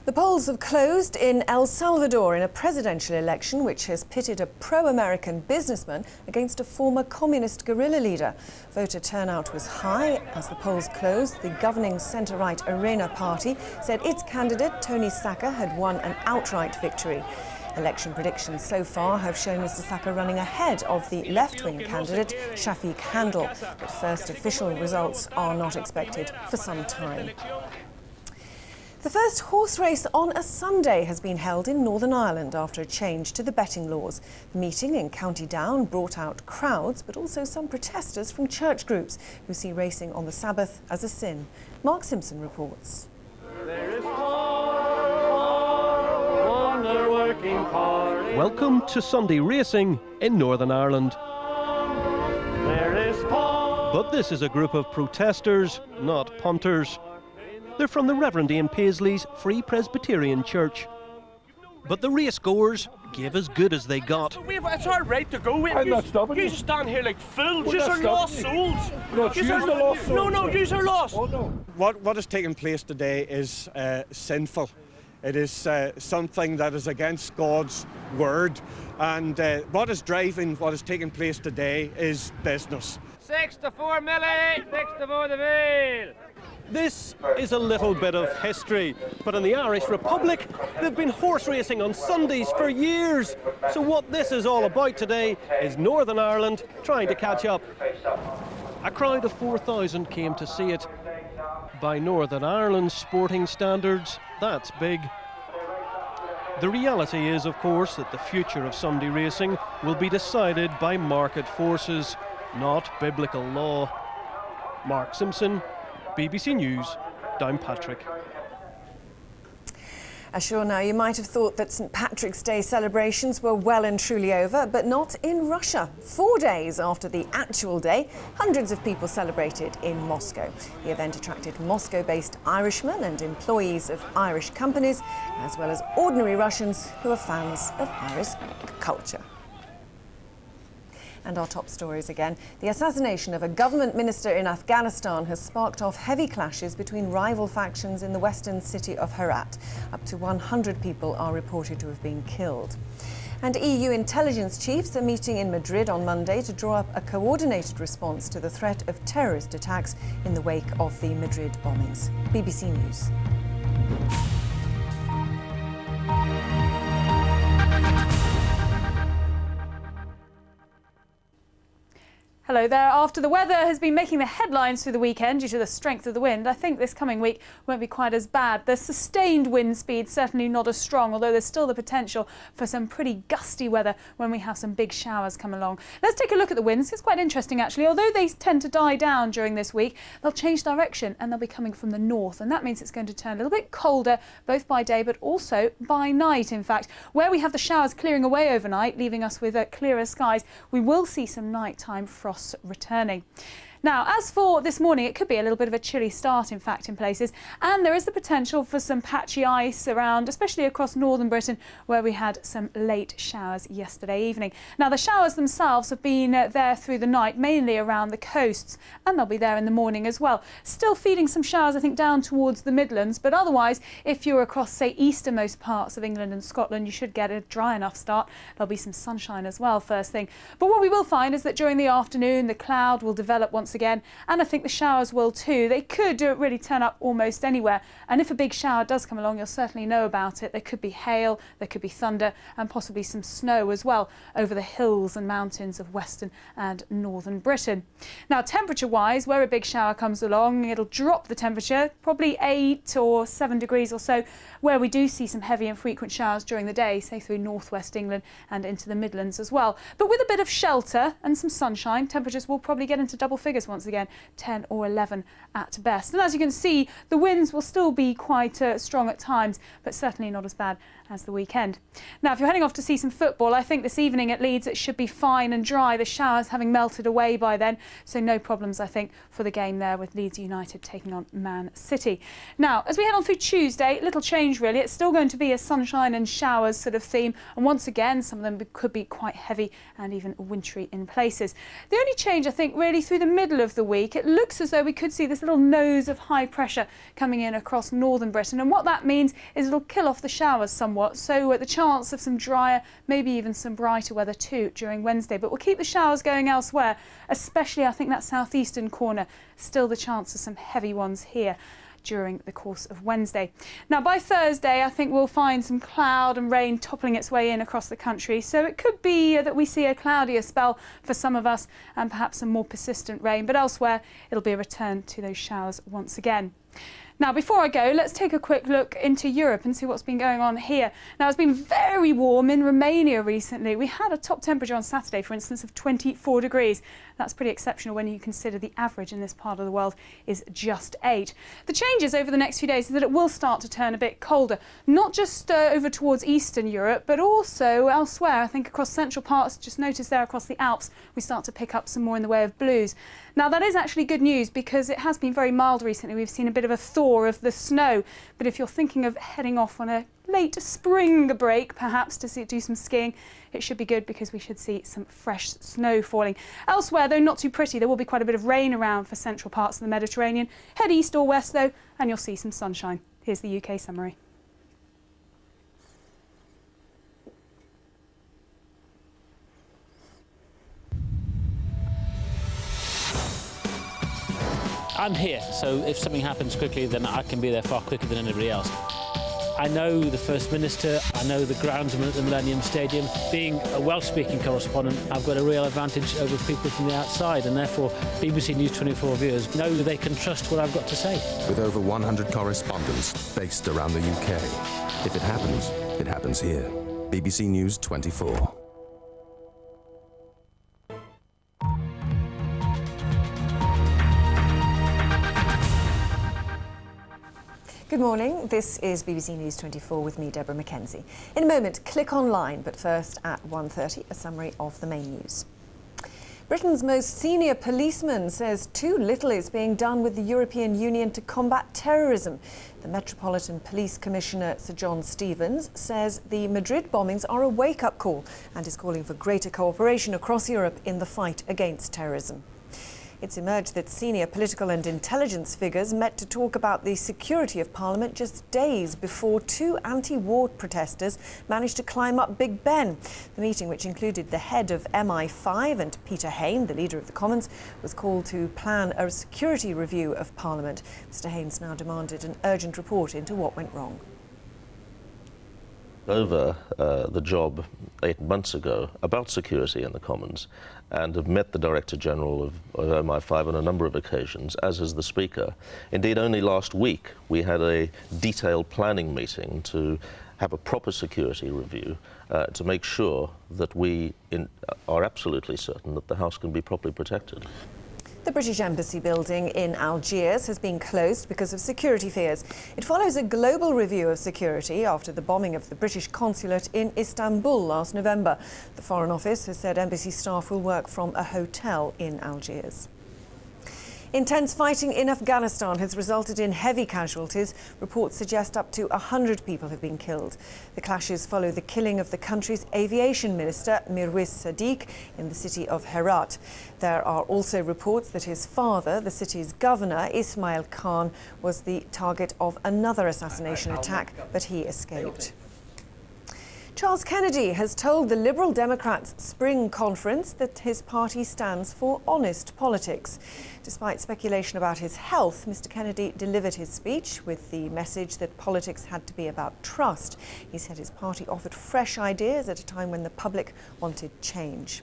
The polls have closed in El Salvador in a presidential election which has pitted a pro-American businessman against a former communist guerrilla leader. Voter turnout was high. As the polls closed, the governing centre-right Arena Party said its candidate, Tony Sacker, had won an outright victory. Election predictions so far have shown Mr. Sacker running ahead of the left-wing candidate, Shafiq Handel, but first official results are not expected for some time. The first horse race on a Sunday has been held in Northern Ireland after a change to the betting laws. The meeting in County Down brought out crowds, but also some protesters from church groups who see racing on the Sabbath as a sin. Mark Simpson reports. Welcome to Sunday racing in Northern Ireland. But this is a group of protesters, not punters. They're from the Reverend Ian Paisley's Free Presbyterian Church. But the racegoers gave as good as they got. It's our right to go. I'm not stopping you. You stand here like fools. We're You're not lost stopping souls. No, you're the lost souls. No, you're lost. Oh, no. What is taking place today is sinful. It is something that is against God's word. And what is taking place today is business. 6 to 4 Millie, 6 to 4 the Veil. This is a little bit of history, but in the Irish Republic, they've been horse racing on Sundays for years. So what this is all about today is Northern Ireland trying to catch up. A crowd of 4,000 came to see it. By Northern Ireland's sporting standards, that's big. The reality is, of course, that the future of Sunday racing will be decided by market forces, not biblical law. Mark Simpson, BBC News, Downpatrick. Sure, now you might have thought that St. Patrick's Day celebrations were well and truly over, but not in Russia. 4 days after the actual day, hundreds of people celebrated in Moscow. The event attracted Moscow-based Irishmen and employees of Irish companies, as well as ordinary Russians who are fans of Irish culture. And our top stories again. The assassination of a government minister in Afghanistan has sparked off heavy clashes between rival factions in the western city of Herat. Up to 100 people are reported to have been killed. And EU intelligence chiefs are meeting in Madrid on Monday to draw up a coordinated response to the threat of terrorist attacks in the wake of the Madrid bombings. BBC News. Hello there. After the weather has been making the headlines through the weekend due to the strength of the wind, I think this coming week won't be quite as bad. The sustained wind speed certainly not as strong, although there's still the potential for some pretty gusty weather when we have some big showers come along. Let's take a look at the winds. It's quite interesting actually. Although they tend to die down during this week, they'll change direction and they'll be coming from the north, and that means it's going to turn a little bit colder both by day but also by night. In fact, where we have the showers clearing away overnight, leaving us with clearer skies, we will see some nighttime frost returning. Now, as for this morning, it could be a little bit of a chilly start, in fact, in places, and there is the potential for some patchy ice around, especially across northern Britain, where we had some late showers yesterday evening. Now, the showers themselves have been there through the night, mainly around the coasts, and they'll be there in the morning as well. Still feeding some showers, I think, down towards the Midlands, but otherwise, if you're across, say, easternmost parts of England and Scotland, you should get a dry enough start. There'll be some sunshine as well first thing. But what we will find is that during the afternoon, the cloud will develop once again, and I think the showers will too. They could really turn up almost anywhere, and if a big shower does come along, you'll certainly know about it. There could be hail, there could be thunder, and possibly some snow as well over the hills and mountains of western and northern Britain. Now, temperature-wise, where a big shower comes along, it'll drop the temperature, probably 8 or 7 degrees or so, where we do see some heavy and frequent showers during the day, say through northwest England and into the Midlands as well. But with a bit of shelter and some sunshine, temperatures will probably get into double figures once again, 10 or 11 at best. And as you can see, the winds will still be quite strong at times, but certainly not as bad as the weekend. Now, if you're heading off to see some football, I think this evening at Leeds it should be fine and dry, the showers having melted away by then, so no problems, I think, for the game there with Leeds United taking on Man City. Now, as we head on through Tuesday, little change really. It's still going to be a sunshine and showers sort of theme, and once again, some of them could be quite heavy and even wintry in places. The only change, I think, really through the middle of the week, it looks as though we could see this little nose of high pressure coming in across northern Britain, and what that means is it'll kill off the showers somewhat. So the chance of some drier, maybe even some brighter weather too during Wednesday. But we'll keep the showers going elsewhere, especially I think that southeastern corner. Still the chance of some heavy ones here during the course of Wednesday. Now, by Thursday, I think we'll find some cloud and rain toppling its way in across the country. So it could be that we see a cloudier spell for some of us and perhaps some more persistent rain. But elsewhere, it'll be a return to those showers once again. Now, before I go, let's take a quick look into Europe and see what's been going on here. Now, it's been very warm in Romania recently. We had a top temperature on Saturday, for instance, of 24 degrees. That's pretty exceptional when you consider the average in this part of the world is just 8. The changes over the next few days is that it will start to turn a bit colder, not just over towards Eastern Europe, but also elsewhere. I think across central parts, just notice there across the Alps, we start to pick up some more in the way of blues. Now, that is actually good news because it has been very mild recently. We've seen a bit of a thaw of the snow, but if you're thinking of heading off on a late spring break, perhaps to do some skiing, it should be good because we should see some fresh snow falling. Elsewhere, though not too pretty, there will be quite a bit of rain around for central parts of the Mediterranean. Head east or west, though, and you'll see some sunshine. Here's the UK summary. I'm here, so if something happens quickly, then I can be there far quicker than anybody else. I know the First Minister, I know the groundsman at the Millennium Stadium. Being a Welsh-speaking correspondent, I've got a real advantage over people from the outside, and therefore BBC News 24 viewers know they can trust what I've got to say. With over 100 correspondents based around the UK. If it happens here. BBC News 24. Good morning, this is BBC News 24 with me, Deborah Mackenzie. In a moment, click online, but first at 1:30, a summary of the main news. Britain's most senior policeman says too little is being done with the European Union to combat terrorism. The Metropolitan Police Commissioner, Sir John Stevens, says the Madrid bombings are a wake-up call and is calling for greater cooperation across Europe in the fight against terrorism. It's emerged that senior political and intelligence figures met to talk about the security of Parliament just days before 2 anti-war protesters managed to climb up Big Ben. The meeting, which included the head of MI5 and Peter Hain, the leader of the Commons, was called to plan a security review of Parliament. Mr Hain's now demanded an urgent report into what went wrong. Over the job 8 months ago about security in the Commons and have met the Director General of MI5 on a number of occasions, as has the Speaker. Indeed, only last week we had a detailed planning meeting to have a proper security review to make sure that we are absolutely certain that the House can be properly protected. The British Embassy building in Algiers has been closed because of security fears. It follows a global review of security after the bombing of the British consulate in Istanbul last November. The Foreign Office has said embassy staff will work from a hotel in Algiers. Intense fighting in Afghanistan has resulted in heavy casualties. Reports suggest up to 100 people have been killed. The clashes follow the killing of the country's aviation minister, Mirwais Sadiq, in the city of Herat. There are also reports that his father, the city's governor, Ismail Khan, was the target of another assassination attack, but he escaped. Charles Kennedy has told the Liberal Democrats' spring conference that his party stands for honest politics. Despite speculation about his health, Mr. Kennedy delivered his speech with the message that politics had to be about trust. He said his party offered fresh ideas at a time when the public wanted change.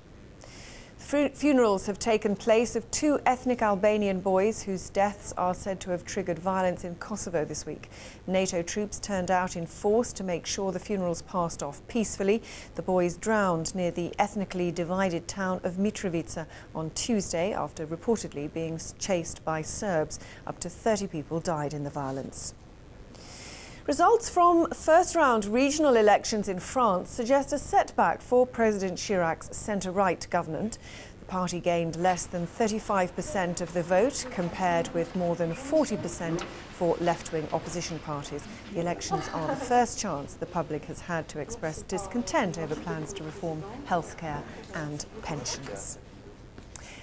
Funerals have taken place of 2 ethnic Albanian boys whose deaths are said to have triggered violence in Kosovo this week. NATO troops turned out in force to make sure the funerals passed off peacefully. The boys drowned near the ethnically divided town of Mitrovica on Tuesday after reportedly being chased by Serbs. Up to 30 people died in the violence. Results from first-round regional elections in France suggest a setback for President Chirac's centre-right government. The party gained less than 35% of the vote, compared with more than 40% for left-wing opposition parties. The elections are the first chance the public has had to express discontent over plans to reform healthcare and pensions.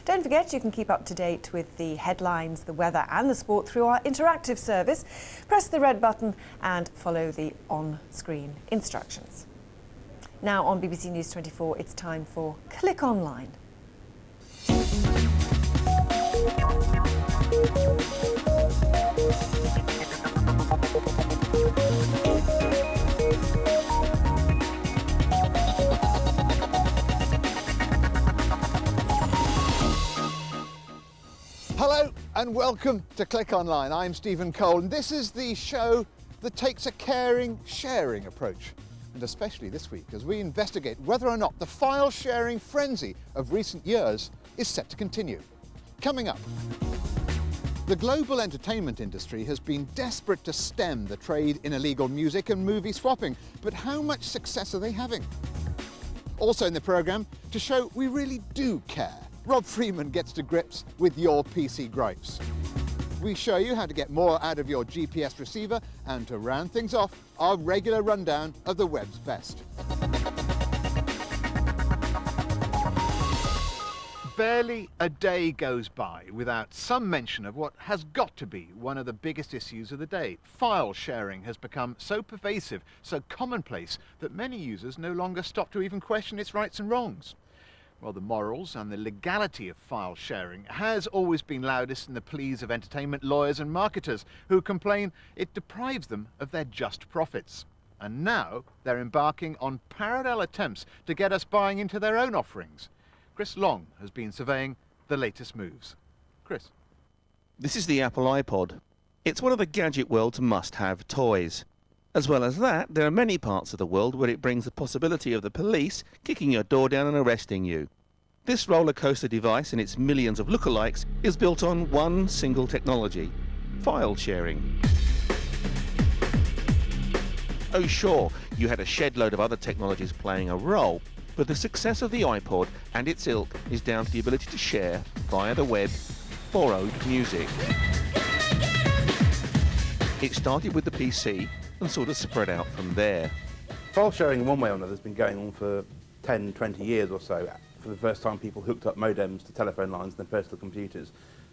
Don't forget, you can keep up to date with the headlines, the weather and the sport through our interactive service. Press the red button and follow the on-screen instructions. Now on BBC News 24, it's time for Click Online. Hello and welcome to Click Online. I'm Stephen Cole, and this is the show that takes a caring, sharing approach. And especially this week, as we investigate whether or not the file sharing frenzy of recent years is set to continue. Coming up, the global entertainment industry has been desperate to stem the trade in illegal music and movie swapping, but how much success are they having? Also in the programme, to show we really do care, Rob Freeman gets to grips with your PC gripes. We show you how to get more out of your GPS receiver, and to round things off, our regular rundown of the web's best. Barely a day goes by without some mention of what has got to be one of the biggest issues of the day. File sharing has become so pervasive, so commonplace, that many users no longer stop to even question its rights and wrongs. Well, the morals and the legality of file sharing has always been loudest in the pleas of entertainment lawyers and marketers who complain it deprives them of their just profits. And now they're embarking on parallel attempts to get us buying into their own offerings. Chris Long has been surveying the latest moves. Chris. This is the Apple iPod. It's one of the gadget world's must-have toys. As well as that, there are many parts of the world where it brings the possibility of the police kicking your door down and arresting you. This roller coaster device and its millions of lookalikes is built on one single technology: file sharing. Oh sure, you had a shed load of other technologies playing a role, but the success of the iPod and its ilk is down to the ability to share, via the web, borrowed music. It started with the PC and sort of spread out from there. File sharing in one way or another has been going on for 10, 20 years or so. For the first time, people hooked up modems to telephone lines and their personal computers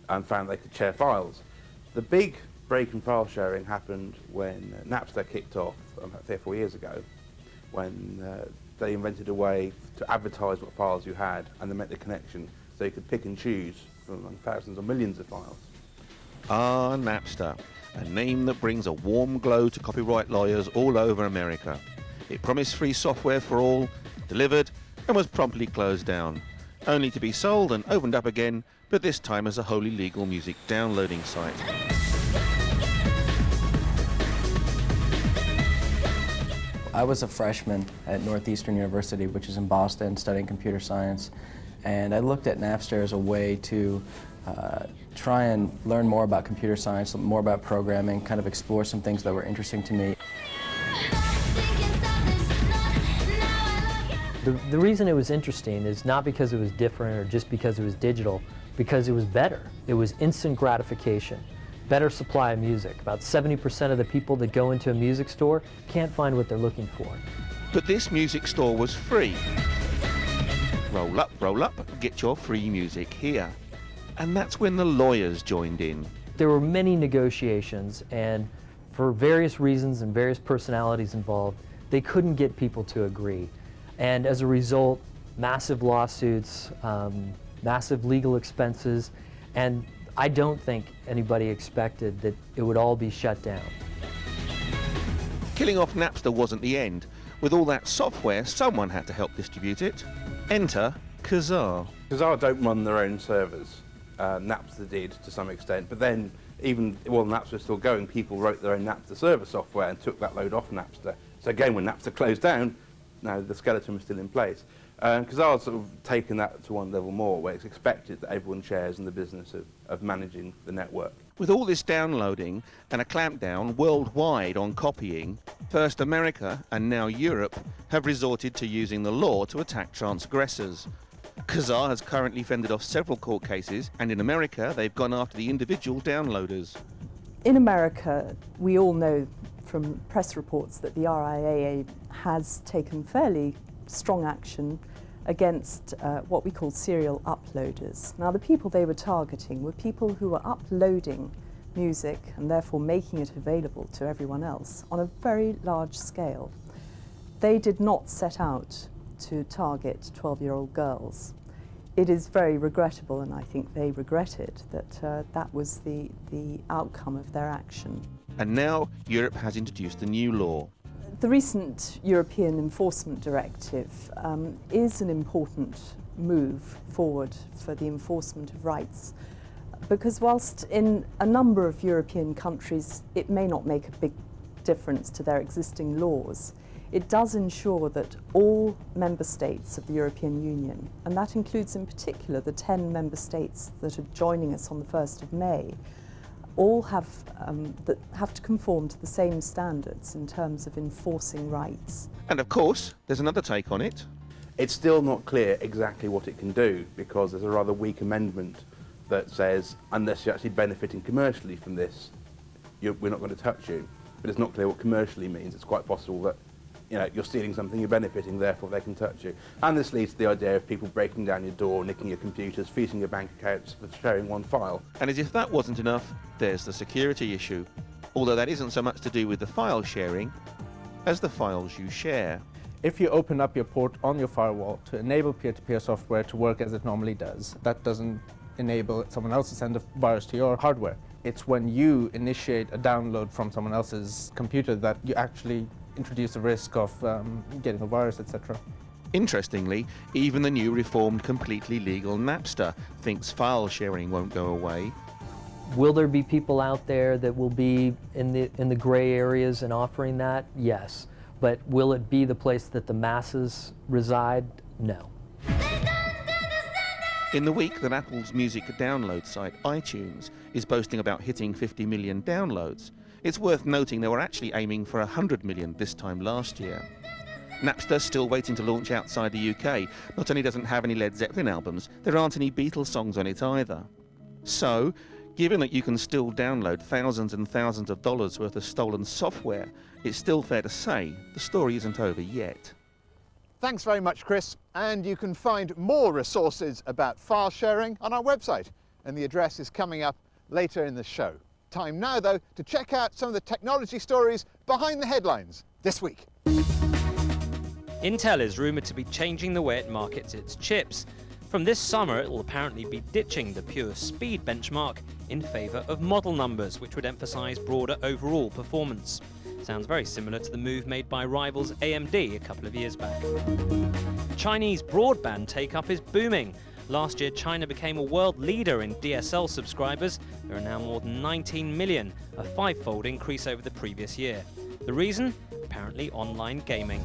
and found they could share files. The big break in file sharing happened when Napster kicked off 3 or 4 years ago, when they invented a way to advertise what files you had and then make the connection so you could pick and choose from thousands or millions of files. Ah, Napster, a name that brings a warm glow to copyright lawyers all over America. It promised free software for all, delivered, and was promptly closed down, only to be sold and opened up again, but this time as a wholly legal music downloading site. I was a freshman at Northeastern University, which is in Boston, studying computer science, and I looked at Napster as a way to try and learn more about computer science, more about programming, kind of explore some things that were interesting to me. The reason it was interesting is not because it was different or just because it was digital, because it was better. It was instant gratification, better supply of music. About 70% of the people that go into a music store can't find what they're looking for. But this music store was free. Roll up, get your free music here. And that's when the lawyers joined in. There were many negotiations, and for various reasons and various personalities involved, they couldn't get people to agree. And as a result, massive lawsuits, massive legal expenses, and I don't think anybody expected that it would all be shut down. Killing off Napster wasn't the end. With all that software, someone had to help distribute it. Enter Kazaa. Kazaa don't run their own servers. Napster did to some extent, but then even while Napster was still going, people wrote their own Napster server software and took that load off Napster. So again, when Napster closed down, now the skeleton was still in place. Kazaa's sort of taken that to one level more, where it's expected that everyone shares in the business of managing the network. With all this downloading and a clampdown worldwide on copying, first America and now Europe have resorted to using the law to attack transgressors. Kazaa has currently fended off several court cases, and in America they've gone after the individual downloaders. In America, we all know from press reports that the RIAA has taken fairly strong action against what we call serial uploaders. Now, the people they were targeting were people who were uploading music and therefore making it available to everyone else on a very large scale. They did not set out to target 12-year-old girls. It is very regrettable, and I think they regretted that that was the outcome of their action. And now Europe has introduced a new law. The recent European Enforcement Directive is an important move forward for the enforcement of rights, because whilst in a number of European countries it may not make a big difference to their existing laws, it does ensure that all member states of the European Union, and that includes in particular the 10 member states that are joining us on the 1st of May, all have to conform to the same standards in terms of enforcing rights. And of course, there's another take on it. It's still not clear exactly what it can do, because there's a rather weak amendment that says, unless you're actually benefiting commercially from this, we're not going to touch you. But it's not clear what commercially means. It's quite possible that you're stealing something, you're benefiting, therefore they can touch you. And this leads to the idea of people breaking down your door, nicking your computers, freezing your bank accounts for sharing one file. And as if that wasn't enough, there's the security issue. Although that isn't so much to do with the file sharing as the files you share. If you open up your port on your firewall to enable peer-to-peer software to work as it normally does, that doesn't enable someone else to send a virus to your hardware. It's when you initiate a download from someone else's computer that you actually introduce the risk of getting a virus, etc. Interestingly, even the new reformed, completely legal Napster thinks file sharing won't go away. Will there be people out there that will be in the gray areas and offering that? Yes. But will it be the place that the masses reside? No. In the week that Apple's music download site, iTunes, is boasting about hitting 50 million downloads, it's worth noting they were actually aiming for 100 million this time last year. Napster's still waiting to launch outside the UK. Not only doesn't have any Led Zeppelin albums, there aren't any Beatles songs on it either. So, given that you can still download thousands and thousands of dollars worth of stolen software, it's still fair to say the story isn't over yet. Thanks very much, Chris. And you can find more resources about file sharing on our website, and the address is coming up later in the show. Time now, though, to check out some of the technology stories behind the headlines this week. Intel is rumoured to be changing the way it markets its chips. From this summer, it will apparently be ditching the pure speed benchmark in favour of model numbers, which would emphasise broader overall performance. Sounds very similar to the move made by rivals AMD a couple of years back. Chinese broadband take-up is booming. Last year, China became a world leader in DSL subscribers. There are now more than 19 million, a five-fold increase over the previous year. The reason? Apparently online gaming.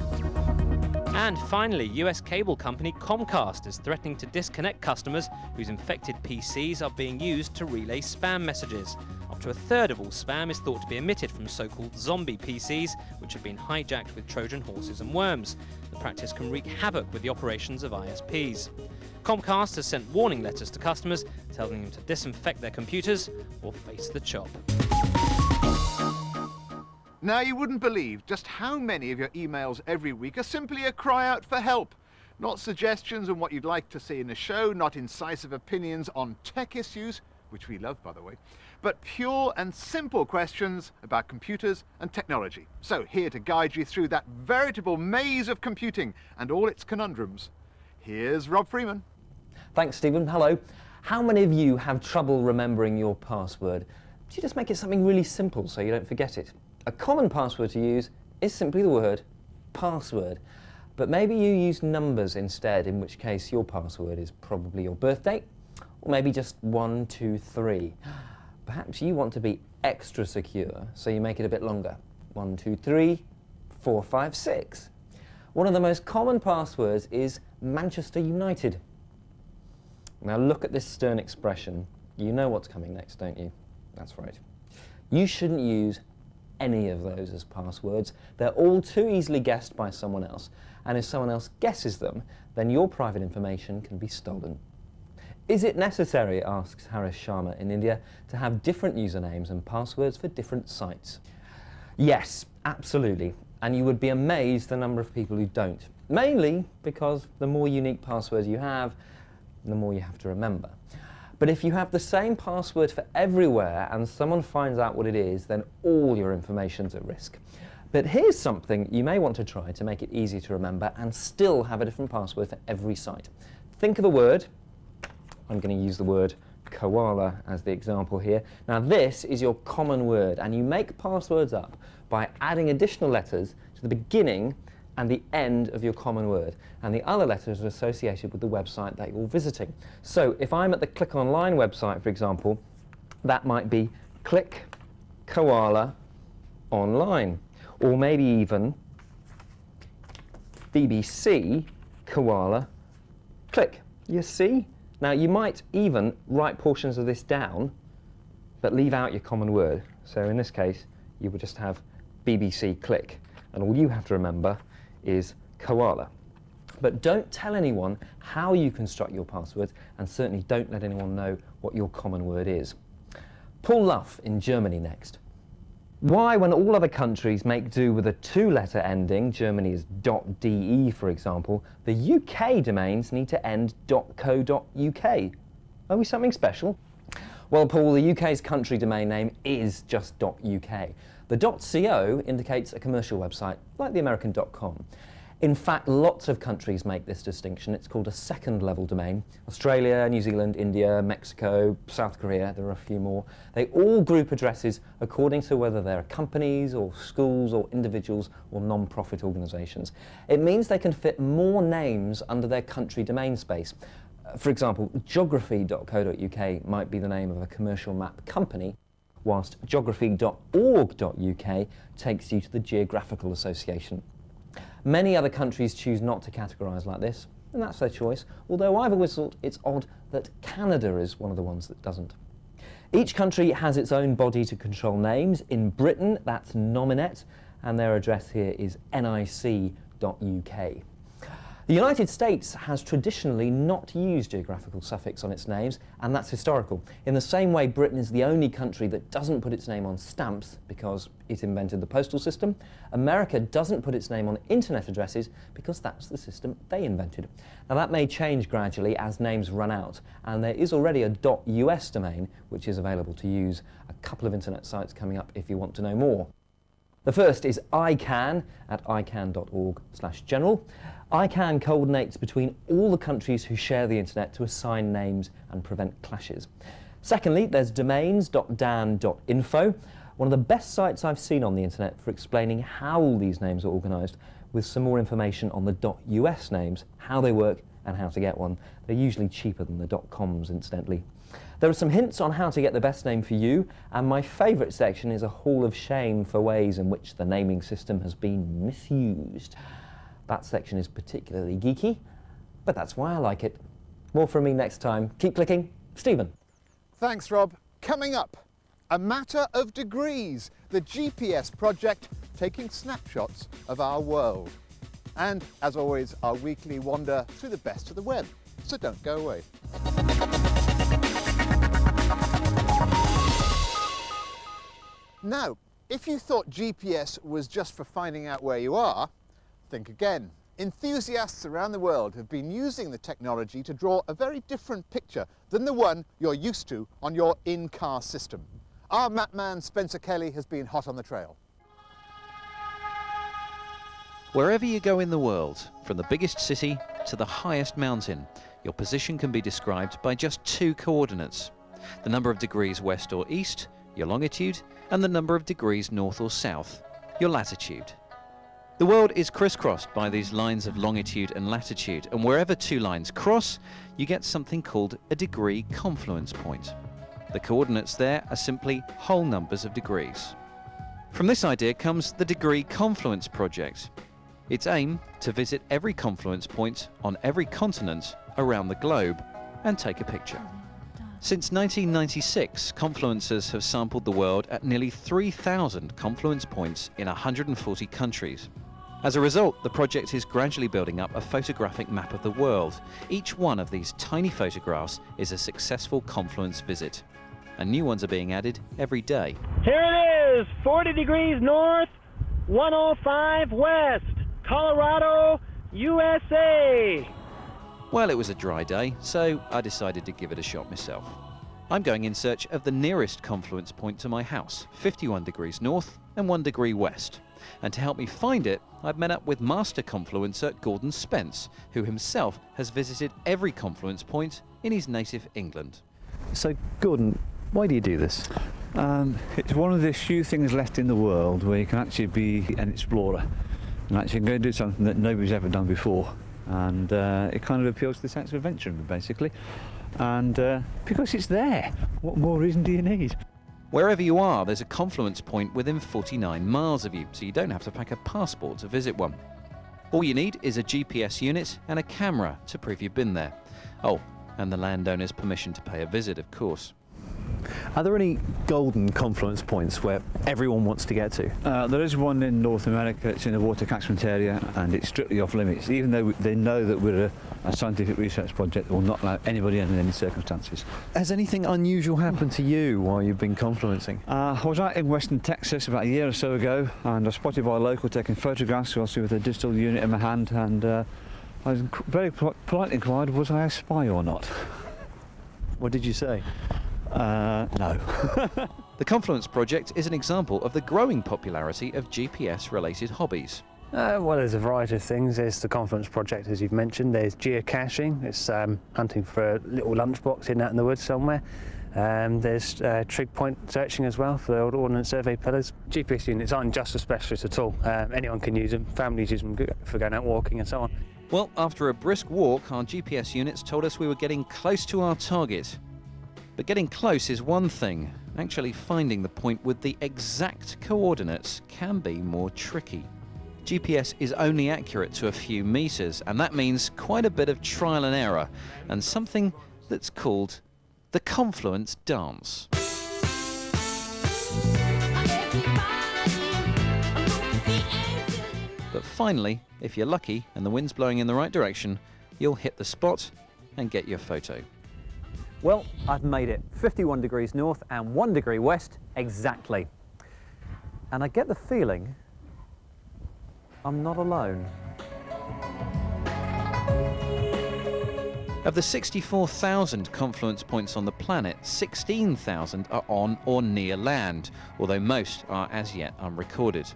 And finally, US cable company Comcast is threatening to disconnect customers whose infected PCs are being used to relay spam messages. Up to a third of all spam is thought to be emitted from so-called zombie PCs, which have been hijacked with Trojan horses and worms. The practice can wreak havoc with the operations of ISPs. Comcast has sent warning letters to customers telling them to disinfect their computers or face the chop. Now, you wouldn't believe just how many of your emails every week are simply a cry out for help. Not suggestions on what you'd like to see in the show, not incisive opinions on tech issues, which we love, by the way, but pure and simple questions about computers and technology. So here to guide you through that veritable maze of computing and all its conundrums, here's Rob Freeman. Thanks, Stephen. Hello. How many of you have trouble remembering your password? Do you just make it something really simple so you don't forget it? A common password to use is simply the word password. But maybe you use numbers instead, in which case your password is probably your birth date, or maybe just 1, 2, 3. Perhaps you want to be extra secure, so you make it a bit longer. 1, 2, 3, 4, 5, 6. One of the most common passwords is Manchester United. Now look at this stern expression. You know what's coming next, don't you? That's right. You shouldn't use any of those as passwords. They're all too easily guessed by someone else. And if someone else guesses them, then your private information can be stolen. Is it necessary, asks Harish Sharma in India, to have different usernames and passwords for different sites? Yes, absolutely. And you would be amazed the number of people who don't. Mainly because the more unique passwords you have, the more you have to remember. But if you have the same password for everywhere and someone finds out what it is, then all your information's at risk. But here's something you may want to try to make it easy to remember and still have a different password for every site. Think of a word. I'm going to use the word koala as the example here. Now this is your common word, and you make passwords up by adding additional letters to the beginning and the end of your common word, and the other letters are associated with the website that you're visiting. So if I'm at the Click Online website, for example, that might be Click Koala Online, or maybe even BBC Koala Click. You see? Now you might even write portions of this down, but leave out your common word. So in this case, you would just have BBC Click, and all you have to remember is koala. But don't tell anyone how you construct your passwords, and certainly don't let anyone know what your common word is. Paul Luff in Germany next. Why, when all other countries make do with a 2-letter ending, Germany is .de for example, the UK domains need to end .co.uk? Are we something special? Well, Paul, the UK's country domain name is just .uk. The .co indicates a commercial website, like the American .com. In fact, lots of countries make this distinction. It's called a second-level domain. Australia, New Zealand, India, Mexico, South Korea, there are a few more. They all group addresses according to whether they're companies or schools or individuals or non-profit organisations. It means they can fit more names under their country domain space. For example, geography.co.uk might be the name of a commercial map company, whilst geography.org.uk takes you to the Geographical Association. Many other countries choose not to categorise like this, and that's their choice, although I've always thought it's odd that Canada is one of the ones that doesn't. Each country has its own body to control names. In Britain, that's Nominet, and their address here is nic.uk. The United States has traditionally not used geographical suffix on its names, and that's historical. In the same way, Britain is the only country that doesn't put its name on stamps because it invented the postal system. America doesn't put its name on internet addresses because that's the system they invented. Now that may change gradually as names run out, and there is already a .us domain which is available to use. A couple of internet sites coming up if you want to know more. The first is ICANN at icann.org/general. ICANN coordinates between all the countries who share the internet to assign names and prevent clashes. Secondly, there's domains.dan.info, one of the best sites I've seen on the internet for explaining how all these names are organised, with some more information on the .us names, how they work and how to get one. They're usually cheaper than the .coms, incidentally. There are some hints on how to get the best name for you, and my favourite section is a hall of shame for ways in which the naming system has been misused. That section is particularly geeky, but that's why I like it. More from me next time. Keep clicking. Stephen. Thanks, Rob. Coming up, a matter of degrees, the GPS project taking snapshots of our world. and, as always, our weekly wander through the best of the web. So don't go away. Now, if you thought GPS was just for finding out where you are, think again. Enthusiasts around the world have been using the technology to draw a very different picture than the one you're used to on your in-car system. Our map man Spencer Kelly has been hot on the trail. Wherever you go in the world, from the biggest city to the highest mountain, your position can be described by just two coordinates: the number of degrees west or east, your longitude, and the number of degrees north or south, your latitude. The world is crisscrossed by these lines of longitude and latitude, and wherever two lines cross, you get something called a degree confluence point. The coordinates there are simply whole numbers of degrees. From this idea comes the Degree Confluence Project. Its aim to visit every confluence point on every continent around the globe and take a picture. Since 1996, confluencers have sampled the world at nearly 3,000 confluence points in 140 countries. As a result, the project is gradually building up a photographic map of the world. Each one of these tiny photographs is a successful confluence visit, and new ones are being added every day. Here it is, 40 degrees north, 105 west, Colorado, USA. Well, it was a dry day, so I decided to give it a shot myself. I'm going in search of the nearest confluence point to my house, 51 degrees north and 1 degree west. And to help me find it, I've met up with master confluencer Gordon Spence, who himself has visited every confluence point in his native England. So, Gordon, why do you do this? It's one of the few things left in the world where you can actually be an explorer and actually go and do something that nobody's ever done before. And it kind of appeals to the sense of adventure, basically. And because it's there, what more reason do you need? Wherever you are, there's a confluence point within 49 miles of you, so you don't have to pack a passport to visit one. All you need is a GPS unit and a camera to prove you've been there. Oh, and the landowner's permission to pay a visit, of course. Are there any golden confluence points where everyone wants to get to? There is one in North America. It's in a water catchment area and it's strictly off limits, even though they know that we're a scientific research project that will not allow anybody in any circumstances. Has anything unusual happened to you while you've been confluencing? I was out in western Texas about a year or so ago, and I was spotted by a local taking photographs, obviously with a digital unit in my hand, and I was very politely inquired, was I a spy or not? What did you say? No. The Confluence Project is an example of the growing popularity of GPS-related hobbies. Well, there's a variety of things. There's the Confluence Project, as you've mentioned. There's geocaching. It's hunting for a little lunchbox hidden out in the woods somewhere. There's trig point searching as well for the old Ordnance Survey pillars. GPS units aren't just for specialists at all. Anyone can use them. Families use them for going out walking and so on. Well, after a brisk walk, our GPS units told us we were getting close to our target. But getting close is one thing. Actually finding the point with the exact coordinates can be more tricky. GPS is only accurate to a few meters, and that means quite a bit of trial and error, and something that's called the confluence dance. But finally, if you're lucky and the wind's blowing in the right direction, you'll hit the spot and get your photo. Well, I've made it 51 degrees north and 1 degree west exactly. And I get the feeling I'm not alone. Of the 64,000 confluence points on the planet, 16,000 are on or near land, although most are as yet unrecorded.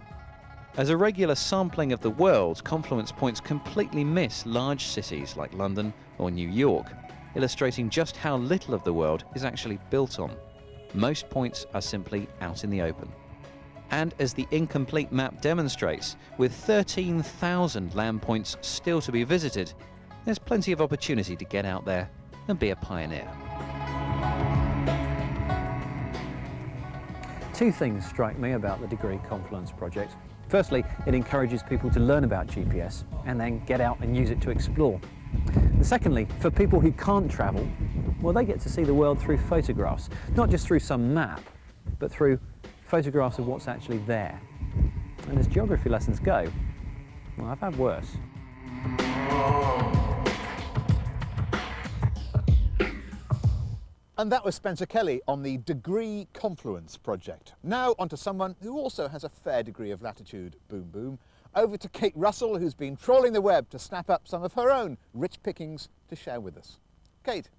As a regular sampling of the world, confluence points completely miss large cities like London or New York, illustrating just how little of the world is actually built on. Most points are simply out in the open. And as the incomplete map demonstrates, with 13,000 land points still to be visited, there's plenty of opportunity to get out there and be a pioneer. Two things strike me about the Degree Confluence Project. Firstly, it encourages people to learn about GPS and then get out and use it to explore. And secondly, for people who can't travel, well, they get to see the world through photographs, not just through some map, but through photographs of what's actually there. And as geography lessons go, well, I've had worse. And that was Spencer Kelly on the Degree Confluence project. Now onto someone who also has a fair degree of latitude, boom boom. Over to Kate Russell, who's been trawling the web to snap up some of her own rich pickings to share with us. Kate.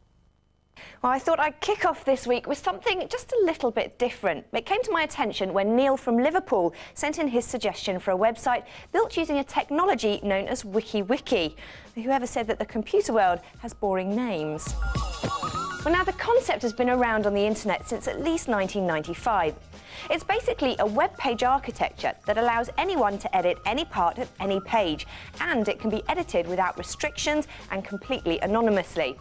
Well, I thought I'd kick off this week with something just a little bit different. It came to my attention when Neil from Liverpool sent in his suggestion for a website built using a technology known as WikiWiki. Whoever said that the computer world has boring names? Well, now the concept has been around on the internet since at least 1995. It's basically a web page architecture that allows anyone to edit any part of any page, and it can be edited without restrictions and completely anonymously.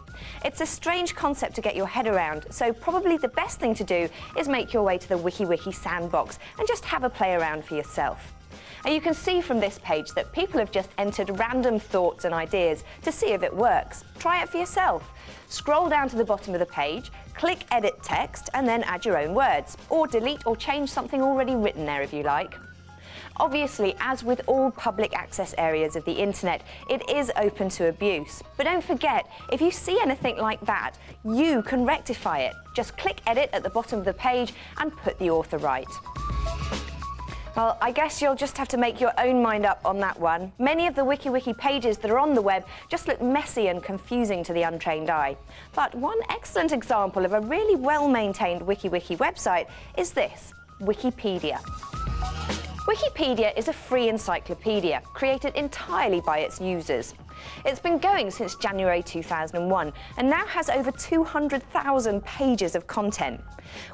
It's a strange concept to get your head around, so probably the best thing to do is make your way to the WikiWiki sandbox and just have a play around for yourself. And you can see from this page that people have just entered random thoughts and ideas to see if it works. Try it for yourself. Scroll down to the bottom of the page, click Edit Text, and then add your own words, or delete or change something already written there if you like. Obviously, as with all public access areas of the internet, it is open to abuse. But don't forget, if you see anything like that, you can rectify it. Just click Edit at the bottom of the page and put the author right. Well, I guess you'll just have to make your own mind up on that one. Many of the WikiWiki pages that are on the web just look messy and confusing to the untrained eye. But one excellent example of a really well-maintained WikiWiki website is this, Wikipedia. Wikipedia is a free encyclopedia created entirely by its users. It's been going since January 2001 and now has over 200,000 pages of content.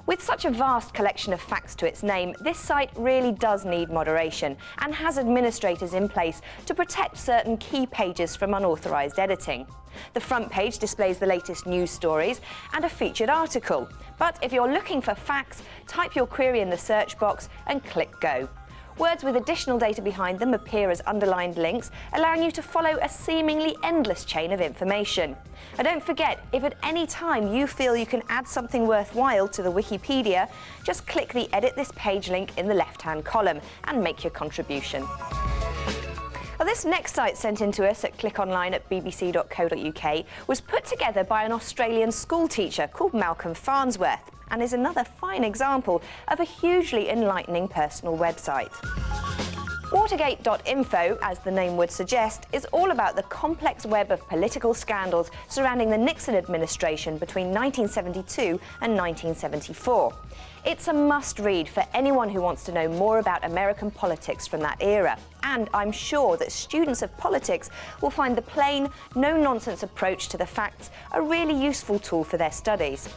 With such a vast collection of facts to its name, this site really does need moderation and has administrators in place to protect certain key pages from unauthorized editing. The front page displays the latest news stories and a featured article. But if you're looking for facts, type your query in the search box and click Go. Words with additional data behind them appear as underlined links, allowing you to follow a seemingly endless chain of information. And don't forget, if at any time you feel you can add something worthwhile to the Wikipedia, just click the Edit This Page link in the left-hand column and make your contribution. Well, this next site sent in to us at clickonline@bbc.co.uk was put together by an Australian school teacher called Malcolm Farnsworth and is another fine example of a hugely enlightening personal website. Watergate.info, as the name would suggest, is all about the complex web of political scandals surrounding the Nixon administration between 1972 and 1974. It's a must-read for anyone who wants to know more about American politics from that era, and I'm sure that students of politics will find the plain, no-nonsense approach to the facts a really useful tool for their studies.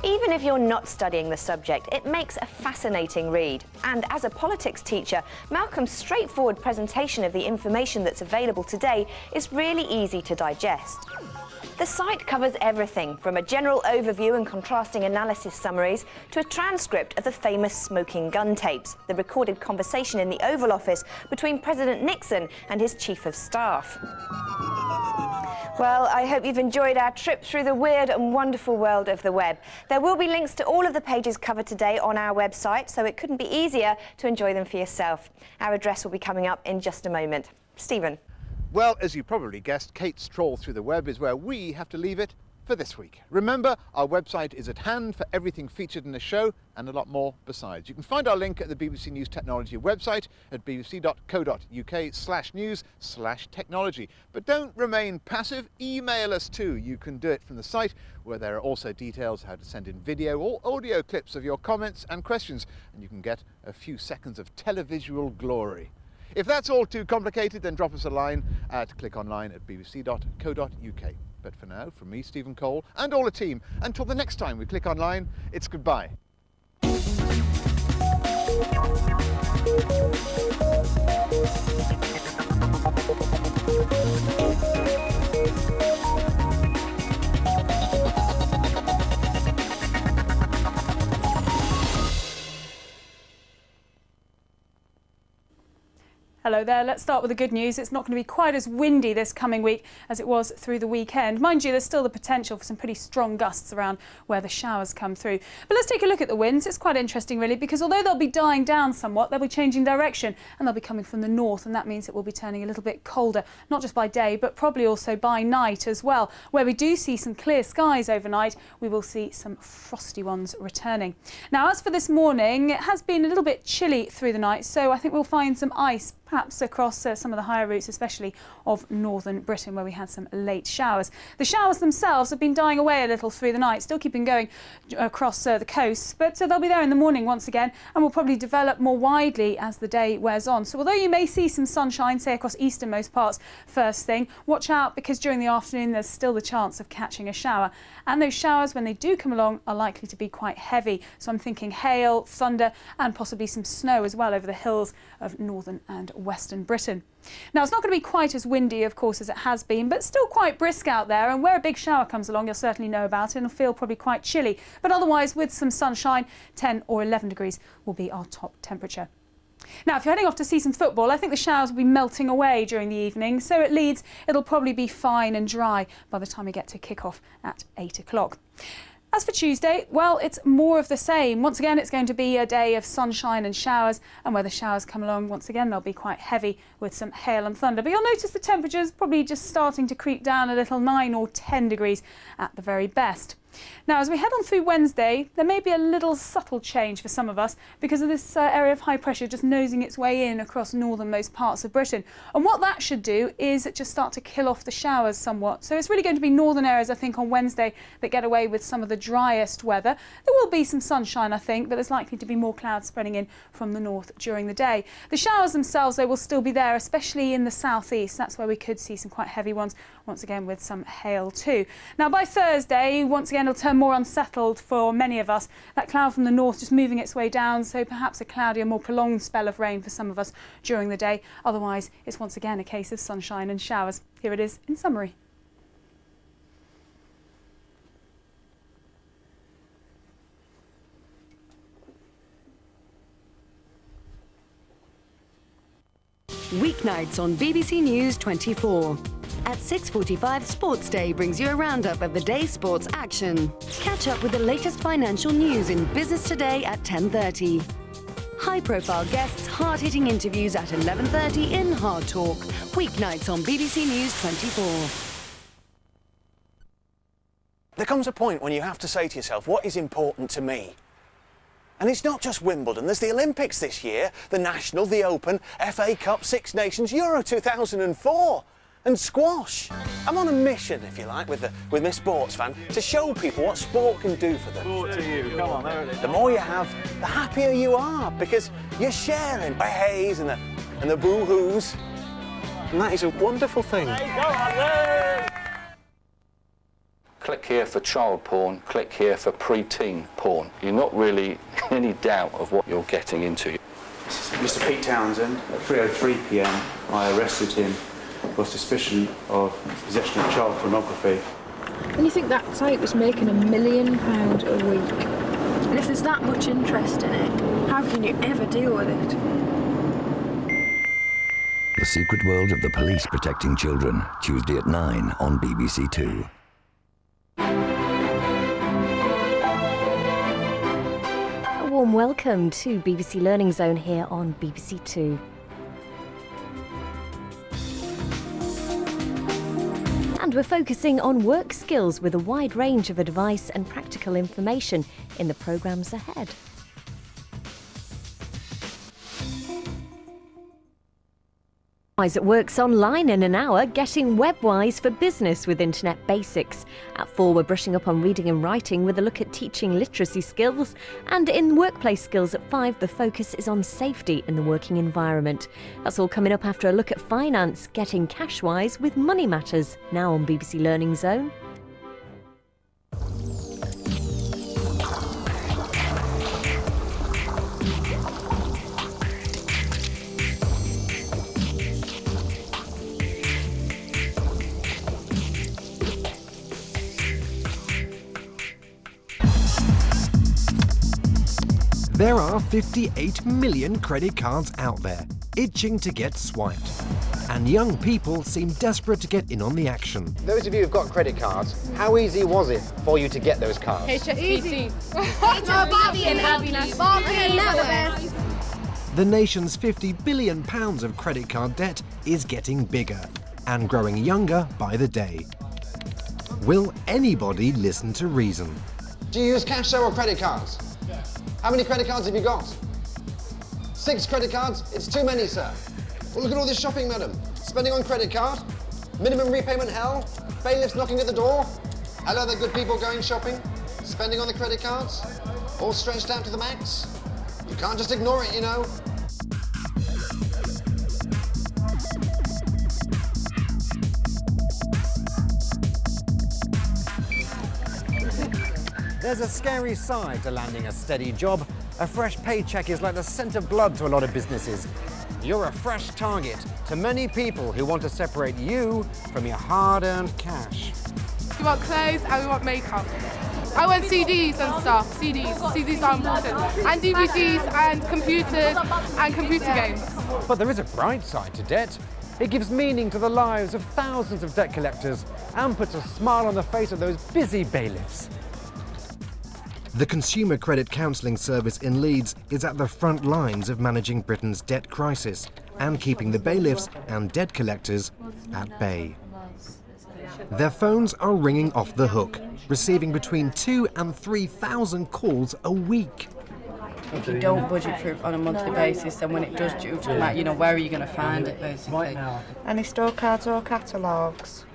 Even if you're not studying the subject, it makes a fascinating read. And as a politics teacher, Malcolm's straightforward presentation of the information that's available today is really easy to digest. The site covers everything from a general overview and contrasting analysis summaries to a transcript of the famous smoking gun tapes, the recorded conversation in the Oval Office between President Nixon and his Chief of Staff. Well, I hope you've enjoyed our trip through the weird and wonderful world of the web. There will be links to all of the pages covered today on our website, so it couldn't be easier to enjoy them for yourself. Our address will be coming up in just a moment. Stephen. Well, as you probably guessed, Kate's trawl through the web is where we have to leave it for this week. Remember, our website is at hand for everything featured in the show and a lot more besides. You can find our link at the BBC News Technology website at bbc.co.uk/news/technology. But don't remain passive, email us too. You can do it from the site, where there are also details how to send in video or audio clips of your comments and questions, and you can get a few seconds of televisual glory. If that's all too complicated, then drop us a line at clickonline@bbc.co.uk. But for now, from me, Stephen Cole, and all the team, until the next time we click online, it's goodbye. Hello there. Let's start with the good news. It's not going to be quite as windy this coming week as it was through the weekend. Mind you, there's still the potential for some pretty strong gusts around where the showers come through. But let's take a look at the winds. It's quite interesting, really, because although they'll be dying down somewhat, they'll be changing direction and they'll be coming from the north, and that means it will be turning a little bit colder, not just by day, but probably also by night as well. Where we do see some clear skies overnight, we will see some frosty ones returning. Now, as for this morning, it has been a little bit chilly through the night, so I think we'll find some ice perhaps across some of the higher routes, especially of northern Britain, where we had some late showers. The showers themselves have been dying away a little through the night, still keeping going across the coast, but they'll be there in the morning once again and will probably develop more widely as the day wears on. So although you may see some sunshine, say across easternmost parts first thing, watch out, because during the afternoon there's still the chance of catching a shower. And those showers, when they do come along, are likely to be quite heavy. So I'm thinking hail, thunder and possibly some snow as well over the hills of northern and western Britain. Now, it's not going to be quite as windy, of course, as it has been, but still quite brisk out there, and where a big shower comes along, you'll certainly know about it and feel probably quite chilly. But otherwise, with some sunshine, 10 or 11 degrees will be our top temperature. Now, if you're heading off to see some football, I think the showers will be melting away during the evening, so at Leeds it'll probably be fine and dry by the time we get to kick-off at 8 o'clock. As for Tuesday, well, it's more of the same. Once again, it's going to be a day of sunshine and showers, and where the showers come along, once again, they'll be quite heavy with some hail and thunder. But you'll notice the temperatures probably just starting to creep down a little, 9 or 10 degrees at the very best. Now, as we head on through Wednesday, there may be a little subtle change for some of us because of this area of high pressure just nosing its way in across northernmost parts of Britain. And what that should do is just start to kill off the showers somewhat. So it's really going to be northern areas, I think, on Wednesday that get away with some of the driest weather. There will be some sunshine, I think, but there's likely to be more clouds spreading in from the north during the day. The showers themselves, they will still be there, especially in the southeast. That's where we could see some quite heavy ones, once again with some hail too. Now, by Thursday, once again, it'll turn more unsettled for many of us. That cloud from the north just moving its way down, so perhaps a cloudier, more prolonged spell of rain for some of us during the day. Otherwise, it's once again a case of sunshine and showers. Here it is in summary. Weeknights on BBC News 24. At 6:45, Sports Day brings you a roundup of the day's sports action. Catch up with the latest financial news in Business Today at 10:30. High-profile guests, hard-hitting interviews at 11:30 in Hard Talk. Weeknights on BBC News 24. There comes a point when you have to say to yourself, what is important to me? And it's not just Wimbledon. There's the Olympics this year, the National, the Open, FA Cup, Six Nations, Euro 2004. And squash. I'm on a mission, if you like, with Miss Sports Fan, to show people what sport can do for them. Sport to you, come on, there it is. The more you have, the happier you are, because you're sharing the haze and the boo-hoos, and that is a wonderful thing. Click here for child porn, click here for pre-teen porn. You're not really in any doubt of what you're getting into. Mr. Pete Townsend, at 3:03 p.m, I arrested him for suspicion of possession of child pornography. And you think that site was making £1 million a week? And if there's that much interest in it, how can you ever deal with it? The Secret World of the Police Protecting Children, Tuesday at 9 on BBC Two. A warm welcome to BBC Learning Zone here on BBC Two. And we're focusing on work skills with a wide range of advice and practical information in the programmes ahead. Wise It Works online in an hour, getting web-wise for business with Internet Basics. At 4, we're brushing up on reading and writing with a look at teaching literacy skills. And in workplace skills at 5, the focus is on safety in the working environment. That's all coming up after a look at finance, getting cash-wise with Money Matters, now on BBC Learning Zone. There are 58 million credit cards out there. itching to get swiped. And young people seem desperate to get in on the action. Those of you who've got credit cards, how easy was it for you to get those cards? HSBC. The nation's £50 billion of credit card debt is getting bigger and growing younger by the day. Will anybody listen to reason? Do you use cash, sir, or credit cards? Yeah. How many credit cards have you got? 6 credit cards? It's too many, sir. Well, look at all this shopping, madam. Spending on credit card, minimum repayment hell, bailiffs knocking at the door. Hello there, good people going shopping, spending on the credit cards, all stretched out to the max. You can't just ignore it, you know. There's a scary side to landing a steady job. A fresh paycheck is like the scent of blood to a lot of businesses. You're a fresh target to many people who want to separate you from your hard-earned cash. We want clothes and we want makeup. I want CDs and stuff. CDs are important. And DVDs and computers and computer games. But there is a bright side to debt. It gives meaning to the lives of thousands of debt collectors and puts a smile on the face of those busy bailiffs. The Consumer Credit Counselling Service in Leeds is at the front lines of managing Britain's debt crisis and keeping the bailiffs and debt collectors at bay. Their phones are ringing off the hook, receiving between 2,000 and 3,000 calls a week. If you don't budget for it on a monthly basis, then when it does due to come out, you know, where are you going to find it, basically? Any store cards or catalogues?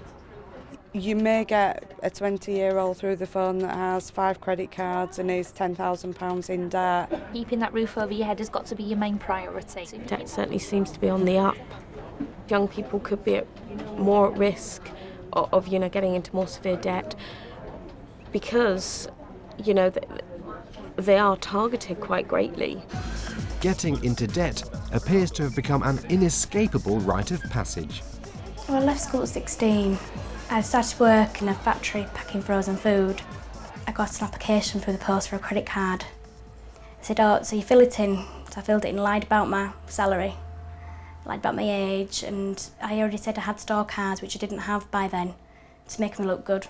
You may get a 20-year-old through the phone that has 5 credit cards and is £10,000 in debt. Keeping that roof over your head has got to be your main priority. Debt certainly seems to be on the up. Young people could be more at risk of getting into more severe debt because, they are targeted quite greatly. Getting into debt appears to have become an inescapable rite of passage. Well, I left school at 16. I started work in a factory packing frozen food. I got an application through the post for a credit card. I said, oh, so you fill it in. So I filled it in, lied about my salary, lied about my age, and I already said I had store cards, which I didn't have by then, to make me look good.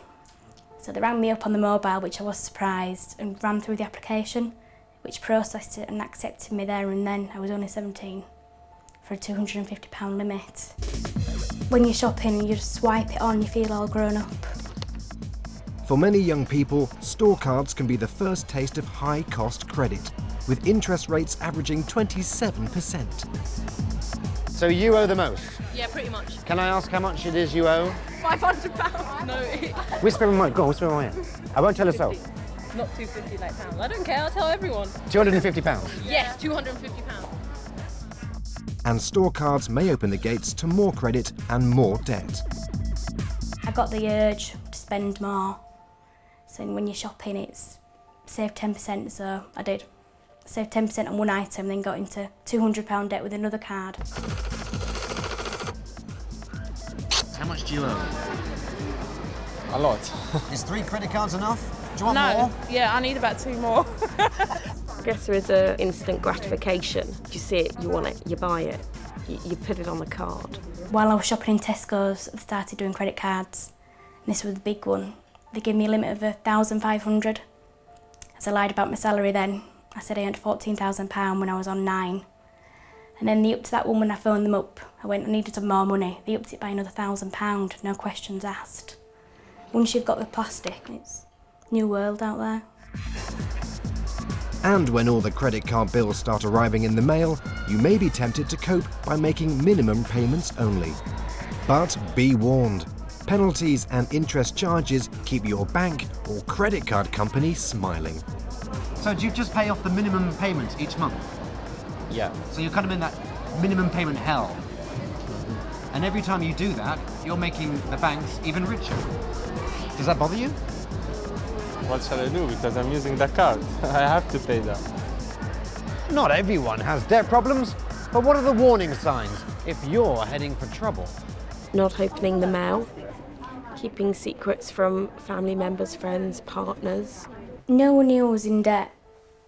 So they rang me up on the mobile, which I was surprised, and ran through the application, which processed it and accepted me there and then. I was only 17, for a £250 limit. When you're shopping, you just swipe it on, you feel all grown up. For many young people, store cards can be the first taste of high-cost credit, with interest rates averaging 27%. So you owe the most? Yeah, pretty much. Can I ask how much it is you owe? £500. No. Whisper in my ear. Go on, whisper in my ear. I won't tell a soul. Not £250 like pounds. I don't care, I'll tell everyone. £250? Yes, £250. And store cards may open the gates to more credit and more debt. I got the urge to spend more. So when you're shopping, it's save 10%, so I did. Saved 10% on one item, then got into £200 debt with another card. How much do you owe? A lot. Is 3 credit cards enough? Do you want more? Yeah, I need about 2 more. I guess there is an instant gratification. You see it, you want it, you buy it, you put it on the card. While I was shopping in Tesco's, I started doing credit cards. And this was the big one. They gave me a limit of 1,500. As I lied about my salary then, I said I earned £14,000 when I was on 9. And then they upped that one when I phoned them up. I went, I needed some more money. They upped it by another £1,000, no questions asked. Once you've got the plastic, it's a new world out there. And when all the credit card bills start arriving in the mail, you may be tempted to cope by making minimum payments only. But be warned, penalties and interest charges keep your bank or credit card company smiling. So do you just pay off the minimum payment each month? Yeah. So you're kind of in that minimum payment hell. And every time you do that, you're making the banks even richer. Does that bother you? What shall I do? Because I'm using the card. I have to pay that. Not everyone has debt problems, but what are the warning signs if you're heading for trouble? Not opening the mail, keeping secrets from family members, friends, partners. No one knew I was in debt.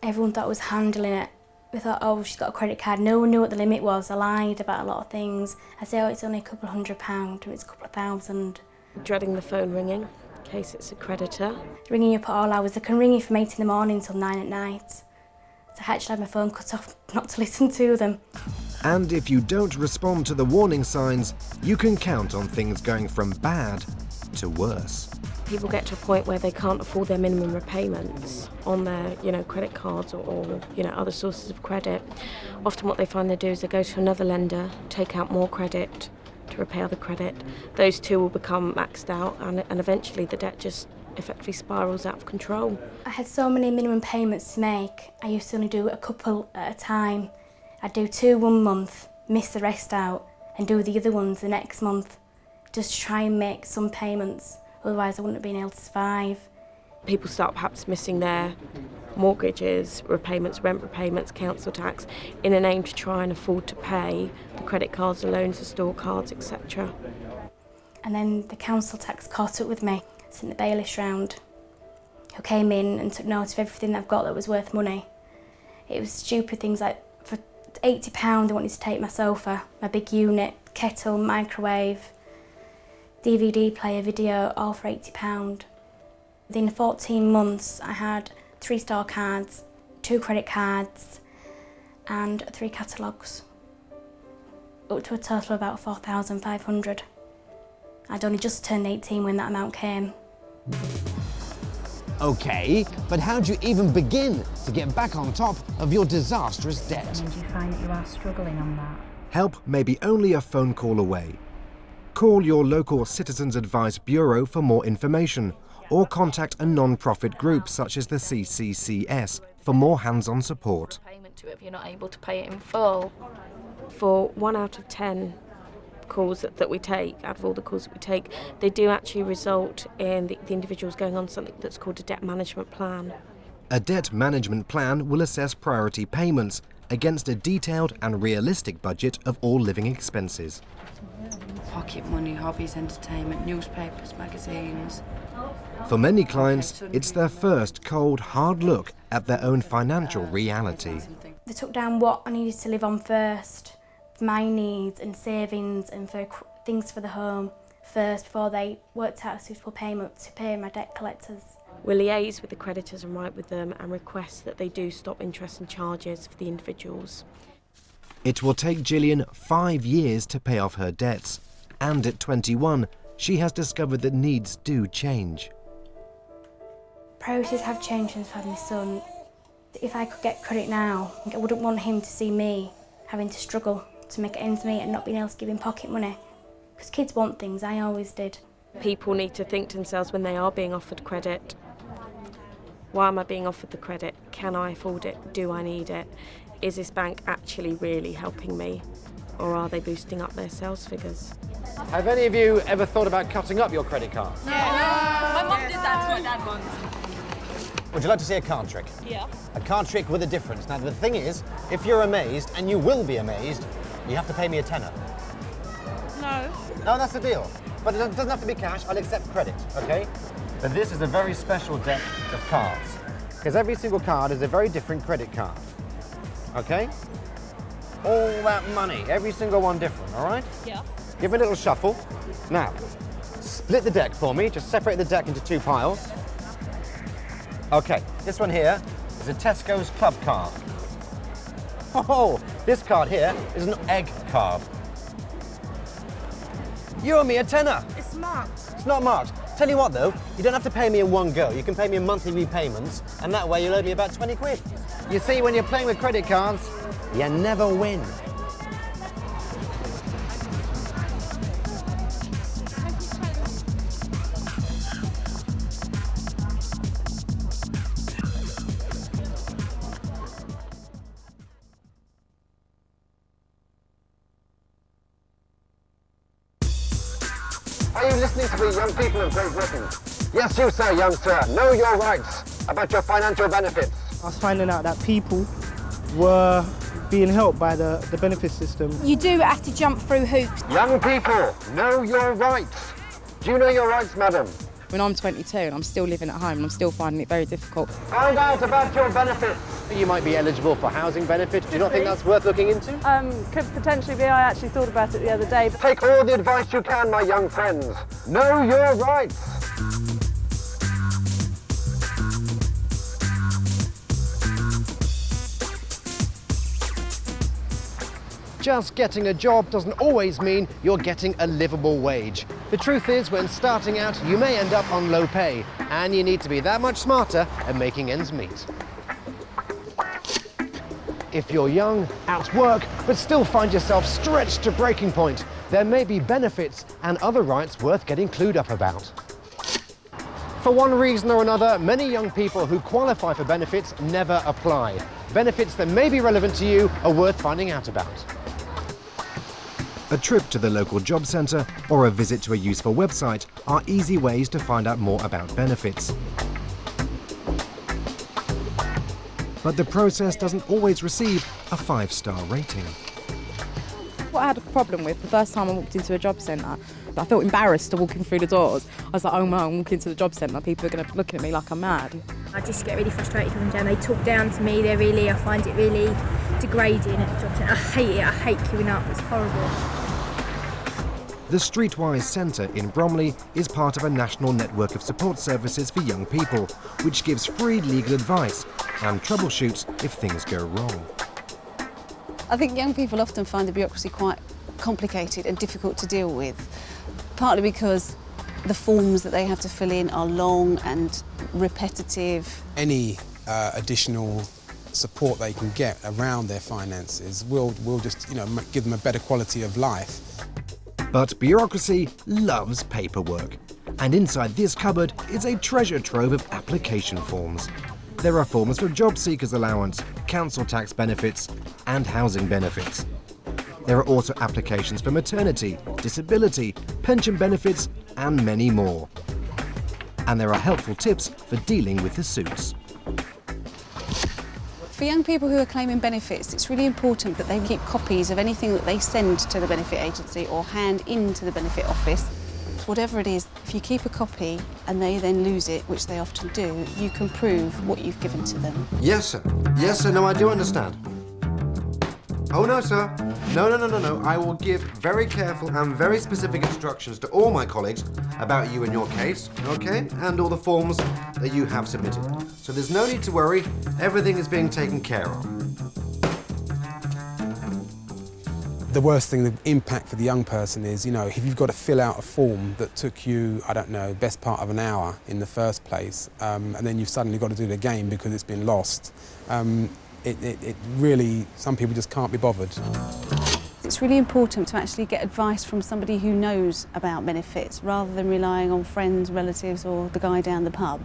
Everyone thought I was handling it. We thought, oh, she's got a credit card. No one knew what the limit was. I lied about a lot of things. I said, oh, it's only a couple of £100, and it's a couple of thousand. Dreading the phone ringing, in case it's a creditor. Ringing you up at all hours. They can ring you from 8 in the morning till 9 at night. So I actually had my phone cut off not to listen to them. And if you don't respond to the warning signs, you can count on things going from bad to worse. People get to a point where they can't afford their minimum repayments on their, credit cards or other sources of credit. Often what they find they do is they go to another lender, take out more credit to repay other credit. Those two will become maxed out, and eventually the debt just effectively spirals out of control. I had so many minimum payments to make. I used to only do a couple at a time. I'd do 2 one month, miss the rest out, and do the other ones the next month, just to try and make some payments. Otherwise I wouldn't have been able to survive. People start perhaps missing their mortgages, repayments, rent repayments, council tax, in an aim to try and afford to pay the credit cards, the loans, the store cards, etc. And then the council tax caught up with me, sent the bailiffs round, who came in and took note of everything that I've got that was worth money. It was stupid things like, for £80 they wanted to take my sofa, my big unit, kettle, microwave, DVD player, video, all for £80. Within 14 months I had 3 store cards, 2 credit cards and 3 catalogues, up to a total of about 4,500. I'd only just turned 18 when that amount came. Okay, but how do you even begin to get back on top of your disastrous debt? Do you find that you are struggling on that? Help may be only a phone call away. Call your local Citizens Advice Bureau for more information, or contact a non-profit group such as the CCCS for more hands-on support. Payment to it if you're not able to pay it in full. For 1 out of 10 calls that we take, out of all the calls that we take, they do actually result in the individuals going on something that's called a debt management plan. A debt management plan will assess priority payments against a detailed and realistic budget of all living expenses. Pocket money, hobbies, entertainment, newspapers, magazines. For many clients, it's their first cold, hard look at their own financial reality. They took down what I needed to live on first, for my needs and savings and for things for the home first, before they worked out a suitable payment to pay my debt collectors. We'll liaise with the creditors and write with them and request that they do stop interest and charges for the individuals. It will take Gillian 5 years to pay off her debts, and at 21, she has discovered that needs do change. Priorities have changed since I've had my son. If I could get credit now, I wouldn't want him to see me having to struggle to make ends meet and not being able to give him pocket money. Because kids want things, I always did. People need to think to themselves when they are being offered credit, why am I being offered the credit? Can I afford it? Do I need it? Is this bank actually really helping me? Or are they boosting up their sales figures? Have any of you ever thought about cutting up your credit card? Yeah. My mum did that to my dad once. Would you like to see a card trick? Yeah. A card trick with a difference. Now, the thing is, if you're amazed, and you will be amazed, you have to pay me a tenner. No. No, that's the deal. But it doesn't have to be cash. I'll accept credit, okay? But this is a very special deck of cards, because every single card is a very different credit card, okay? All that money, every single one different, all right? Yeah. Give it a little shuffle. Now, split the deck for me. Just separate the deck into 2 piles. Okay, this one here is a Tesco's club card. Oh, this card here is an egg card. You owe me a tenner. It's marked. It's not marked. Tell you what though, you don't have to pay me in one go. You can pay me in monthly repayments, and that way you'll owe me about 20 quid. You see, when you're playing with credit cards, you never win. Are you listening to the young people of Great Britain? Yes, you, sir, young sir. Know your rights about your financial benefits. I was finding out that people were being helped by the benefit system. You do have to jump through hoops. Young people, know your rights. Do you know your rights, madam? mean, I'm 22 and I'm still living at home and I'm still finding it very difficult. Find out about your benefits. You might be eligible for housing benefit. Do you not think that's worth looking into? Could potentially be. I actually thought about it the other day. Take all the advice you can, my young friends. Know your rights. Just getting a job doesn't always mean you're getting a livable wage. The truth is, when starting out, you may end up on low pay, and you need to be that much smarter at making ends meet. If you're young, at work, but still find yourself stretched to breaking point, there may be benefits and other rights worth getting clued up about. For one reason or another, many young people who qualify for benefits never apply. Benefits that may be relevant to you are worth finding out about. A trip to the local job centre or a visit to a useful website are easy ways to find out more about benefits. But the process doesn't always receive a 5-star rating. What I had a problem with the first time I walked into a job centre, I felt embarrassed to walking through the doors. I was like, oh no, I'm walking into the job centre, people are going to be looking at me like I'm mad. I just get really frustrated with them. They talk down to me, I find it really degrading at the job centre. I hate it, I hate queuing up, it's horrible. The Streetwise Centre in Bromley is part of a national network of support services for young people, which gives free legal advice and troubleshoots if things go wrong. I think young people often find the bureaucracy quite complicated and difficult to deal with, partly because the forms that they have to fill in are long and repetitive. Any additional support they can get around their finances will just, give them a better quality of life. But bureaucracy loves paperwork, and inside this cupboard is a treasure trove of application forms. There are forms for job seekers allowance, council tax benefits, and housing benefits. There are also applications for maternity, disability, pension benefits, and many more. And there are helpful tips for dealing with the suits. For young people who are claiming benefits, it's really important that they keep copies of anything that they send to the benefit agency or hand into the benefit office. Whatever it is, if you keep a copy and they then lose it, which they often do, you can prove what you've given to them. Yes, sir. Yes, sir. No, I do understand. Oh, no, sir. No. I will give very careful and very specific instructions to all my colleagues about you and your case, OK? And all the forms that you have submitted. So there's no need to worry. Everything is being taken care of. The worst thing, the impact for the young person is, if you've got to fill out a form that took you, I don't know, best part of an hour in the first place, and then you've suddenly got to do it again because it's been lost, it really, some people just can't be bothered. It's really important to actually get advice from somebody who knows about benefits rather than relying on friends, relatives or the guy down the pub,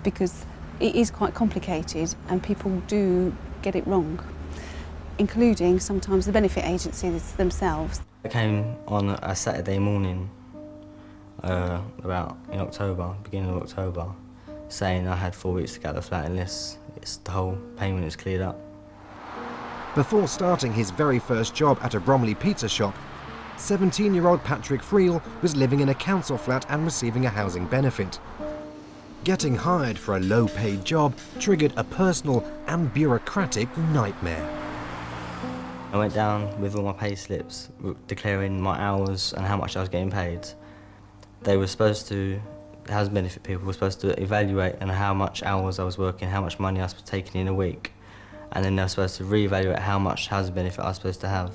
because it is quite complicated and people do get it wrong, including sometimes the benefit agencies themselves. I came on a Saturday morning, about in October, beginning of October, saying I had 4 weeks to get the flat unless the whole payment is cleared up. Before starting his very first job at a Bromley pizza shop, 17-year-old Patrick Friel was living in a council flat and receiving a housing benefit. Getting hired for a low-paid job triggered a personal and bureaucratic nightmare. I went down with all my pay slips, declaring my hours and how much I was getting paid. They were supposed to, the housing benefit people were supposed to evaluate and how much hours I was working, how much money I was taking in a week, and then they were supposed to reevaluate how much housing benefit I was supposed to have.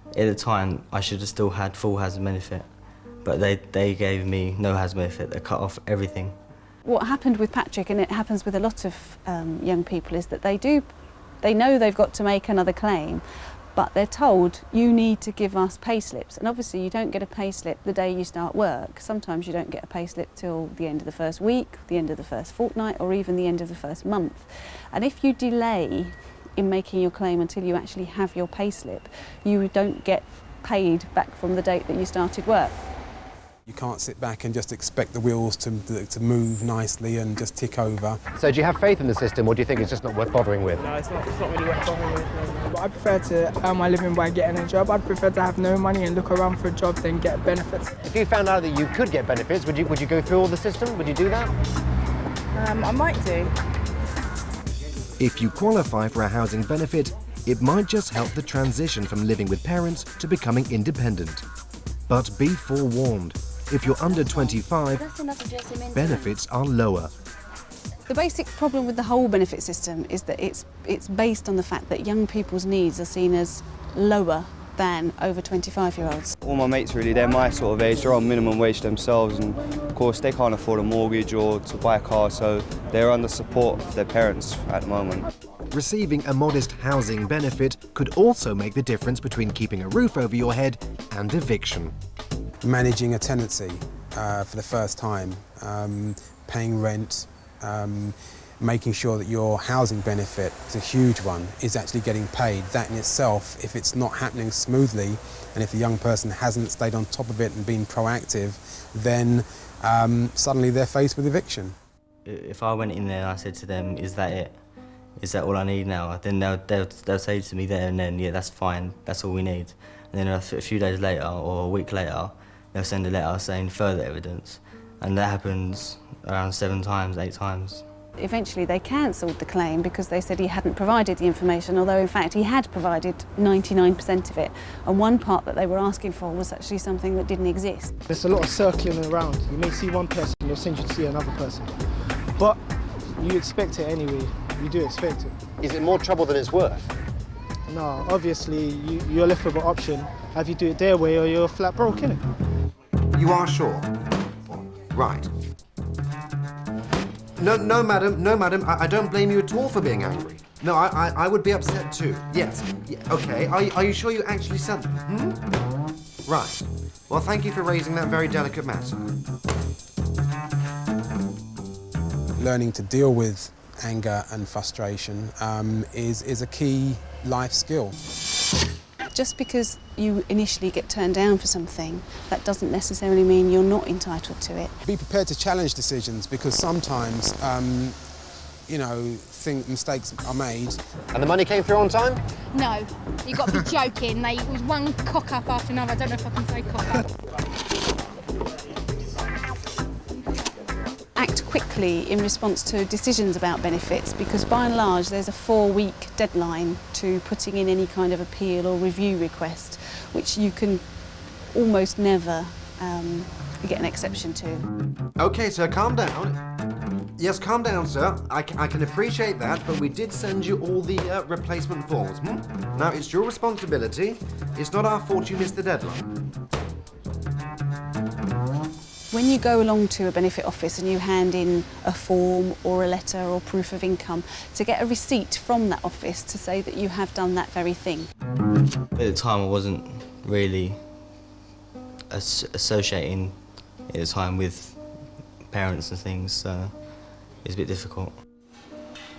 At the time, I should have still had full housing benefit, but they gave me no housing benefit. They cut off everything. What happened with Patrick, and it happens with a lot of young people, is that they know they've got to make another claim, but they're told you need to give us pay slips, and obviously you don't get a pay slip the day you start work. Sometimes you don't get a pay slip till the end of the first week, the end of the first fortnight, or even the end of the first month. And if you delay in making your claim until you actually have your pay slip, you don't get paid back from the date that you started work. You can't sit back and just expect the wheels to move nicely and just tick over. So do you have faith in the system, or do you think it's just not worth bothering with? No, it's not really worth bothering with. No. But I prefer to earn my living by getting a job. I'd prefer to have no money and look around for a job than get benefits. If you found out that you could get benefits, would you go through all the system? Would you do that? I might do. If you qualify for a housing benefit, it might just help the transition from living with parents to becoming independent. But be forewarned, if you're under 25, benefits are lower. The basic problem with the whole benefit system is that it's based on the fact that young people's needs are seen as lower than over 25-year-olds. All my mates really, they're my sort of age, they're on minimum wage themselves, and of course they can't afford a mortgage or to buy a car, so they're under support of their parents at the moment. Receiving a modest housing benefit could also make the difference between keeping a roof over your head and eviction. Managing a tenancy for the first time, paying rent, making sure that your housing benefit, is a huge one, is actually getting paid. That in itself, if it's not happening smoothly, and if the young person hasn't stayed on top of it and been proactive, then suddenly they're faced with eviction. If I went in there and I said to them, is that it? Is that all I need now? Then they'll say to me there and then, yeah, that's fine, that's all we need. And then a few days later or a week later, they'll send a letter saying further evidence. And that happens around 7 times, 8 times. Eventually they cancelled the claim because they said he hadn't provided the information, although in fact he had provided 99% of it. And one part that they were asking for was actually something that didn't exist. There's a lot of circling around. You may see one person, they'll send you to see another person. But you expect it anyway. You do expect it. Is it more trouble than it's worth? No, obviously you're left with an option. Have you do it their way or you're flat broke, innit? You are sure? Right. No, madam, I don't blame you at all for being angry. No, I would be upset too. Yes. Yeah, okay. Are you sure you actually said that? Right. Well, thank you for raising that very delicate matter. Learning to deal with anger and frustration is a key life skill. Just because you initially get turned down for something, that doesn't necessarily mean you're not entitled to it. Be prepared to challenge decisions, because sometimes, you know, mistakes are made. And the money came through on time? No, you got to be joking. It was one cock up after another. I don't know if I can say cock up. Act quickly in response to decisions about benefits, because by and large there's a 4-week deadline to putting in any kind of appeal or review request, which you can almost never get an exception to. Okay, sir, calm down. Yes, calm down, sir. I can appreciate that, but we did send you all the replacement forms. Now, it's your responsibility. It's not our fault you missed the deadline. When you go along to a benefit office and you hand in a form or a letter or proof of income, to get a receipt from that office to say that you have done that very thing. At the time I wasn't really associating at the time with parents and things, so it was a bit difficult.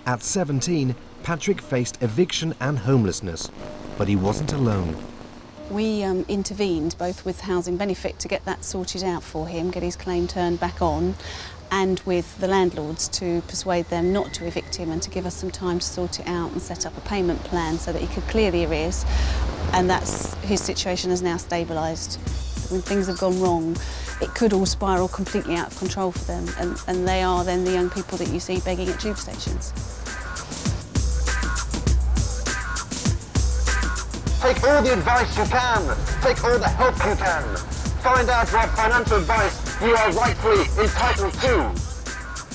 At 17, Patrick faced eviction and homelessness, but he wasn't alone. We intervened both with housing benefit to get that sorted out for him, get his claim turned back on, and with the landlords to persuade them not to evict him and to give us some time to sort it out and set up a payment plan so that he could clear the arrears. And his situation has now stabilised. When things have gone wrong, it could all spiral completely out of control for them, and they are then the young people that you see begging at tube stations. Take all the advice you can. Take all the help you can. Find out what financial advice you are rightfully entitled to.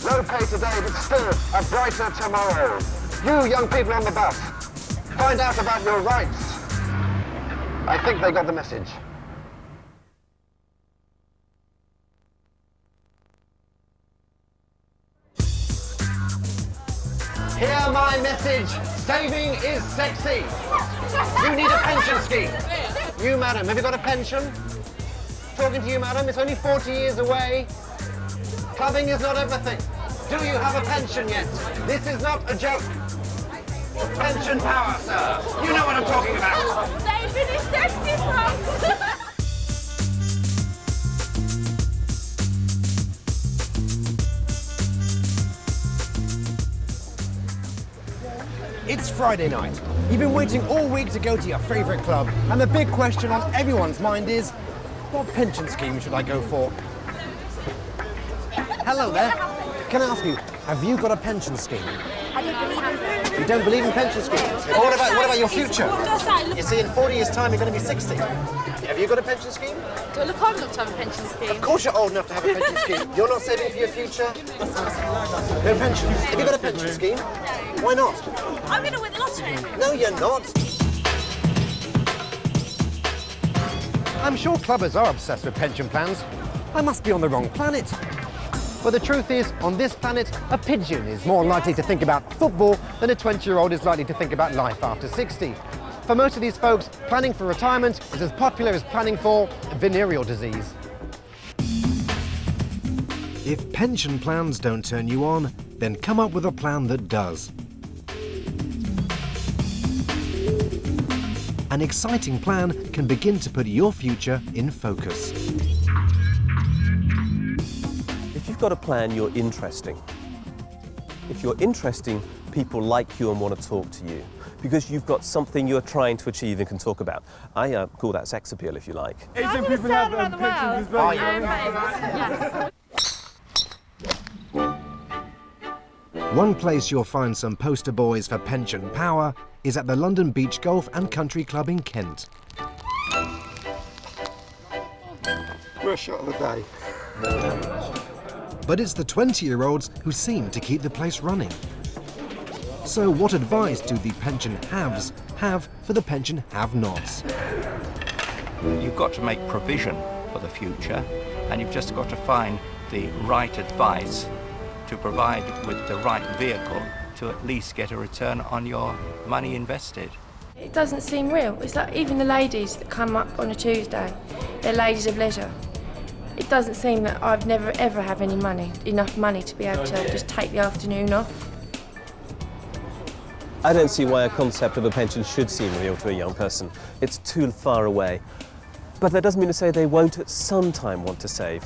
Low pay today, but still a brighter tomorrow. You young people on the bus, find out about your rights. I think they got the message. Hear my message. Saving is sexy. You need a pension scheme. You, madam, have you got a pension? Talking to you, madam, it's only 40 years away. Clubbing is not everything. Do you have a pension yet? This is not a joke. Pension power, sir. You know what I'm talking about. Saving is sexy, folks. It's Friday night. You've been waiting all week to go to your favourite club, and the big question on everyone's mind is, what pension scheme should I go for? Hello there. Can I ask you, have you got a pension scheme? You don't believe in pension schemes? Well, what about your future? You see, in 40 years' time, you're going to be 60. Have you got a pension scheme? Do I look old enough to have a pension scheme? Of course you're old enough to have a pension scheme. You're not saving for your future? No pension. Have you got a pension scheme? Why not? I'm going to win the lottery. No, you're not. I'm sure clubbers are obsessed with pension plans. I must be on the wrong planet. But the truth is, on this planet, a pigeon is more likely to think about football than a 20-year-old is likely to think about life after 60. For most of these folks, planning for retirement is as popular as planning for venereal disease. If pension plans don't turn you on, then come up with a plan that does. An exciting plan can begin to put your future in focus. If you've got a plan, you're interesting. If you're interesting, people like you and want to talk to you because you've got something you're trying to achieve and can talk about. I call that sex appeal, if you like. Asian people have pensions as well. Yes. One place you'll find some poster boys for pension power is at the London Beach Golf and Country Club in Kent. First shot of the day. But it's the 20-year-olds who seem to keep the place running. So what advice do the pension haves have for the pension have-nots? You've got to make provision for the future, and you've just got to find the right advice to provide with the right vehicle to at least get a return on your money invested. It doesn't seem real. It's like even the ladies that come up on a Tuesday, they're ladies of leisure. It doesn't seem that I've never ever have any money, enough money to be able to just take the afternoon off. I don't see why a concept of a pension should seem real to a young person. It's too far away. But that doesn't mean to say they won't at some time want to save.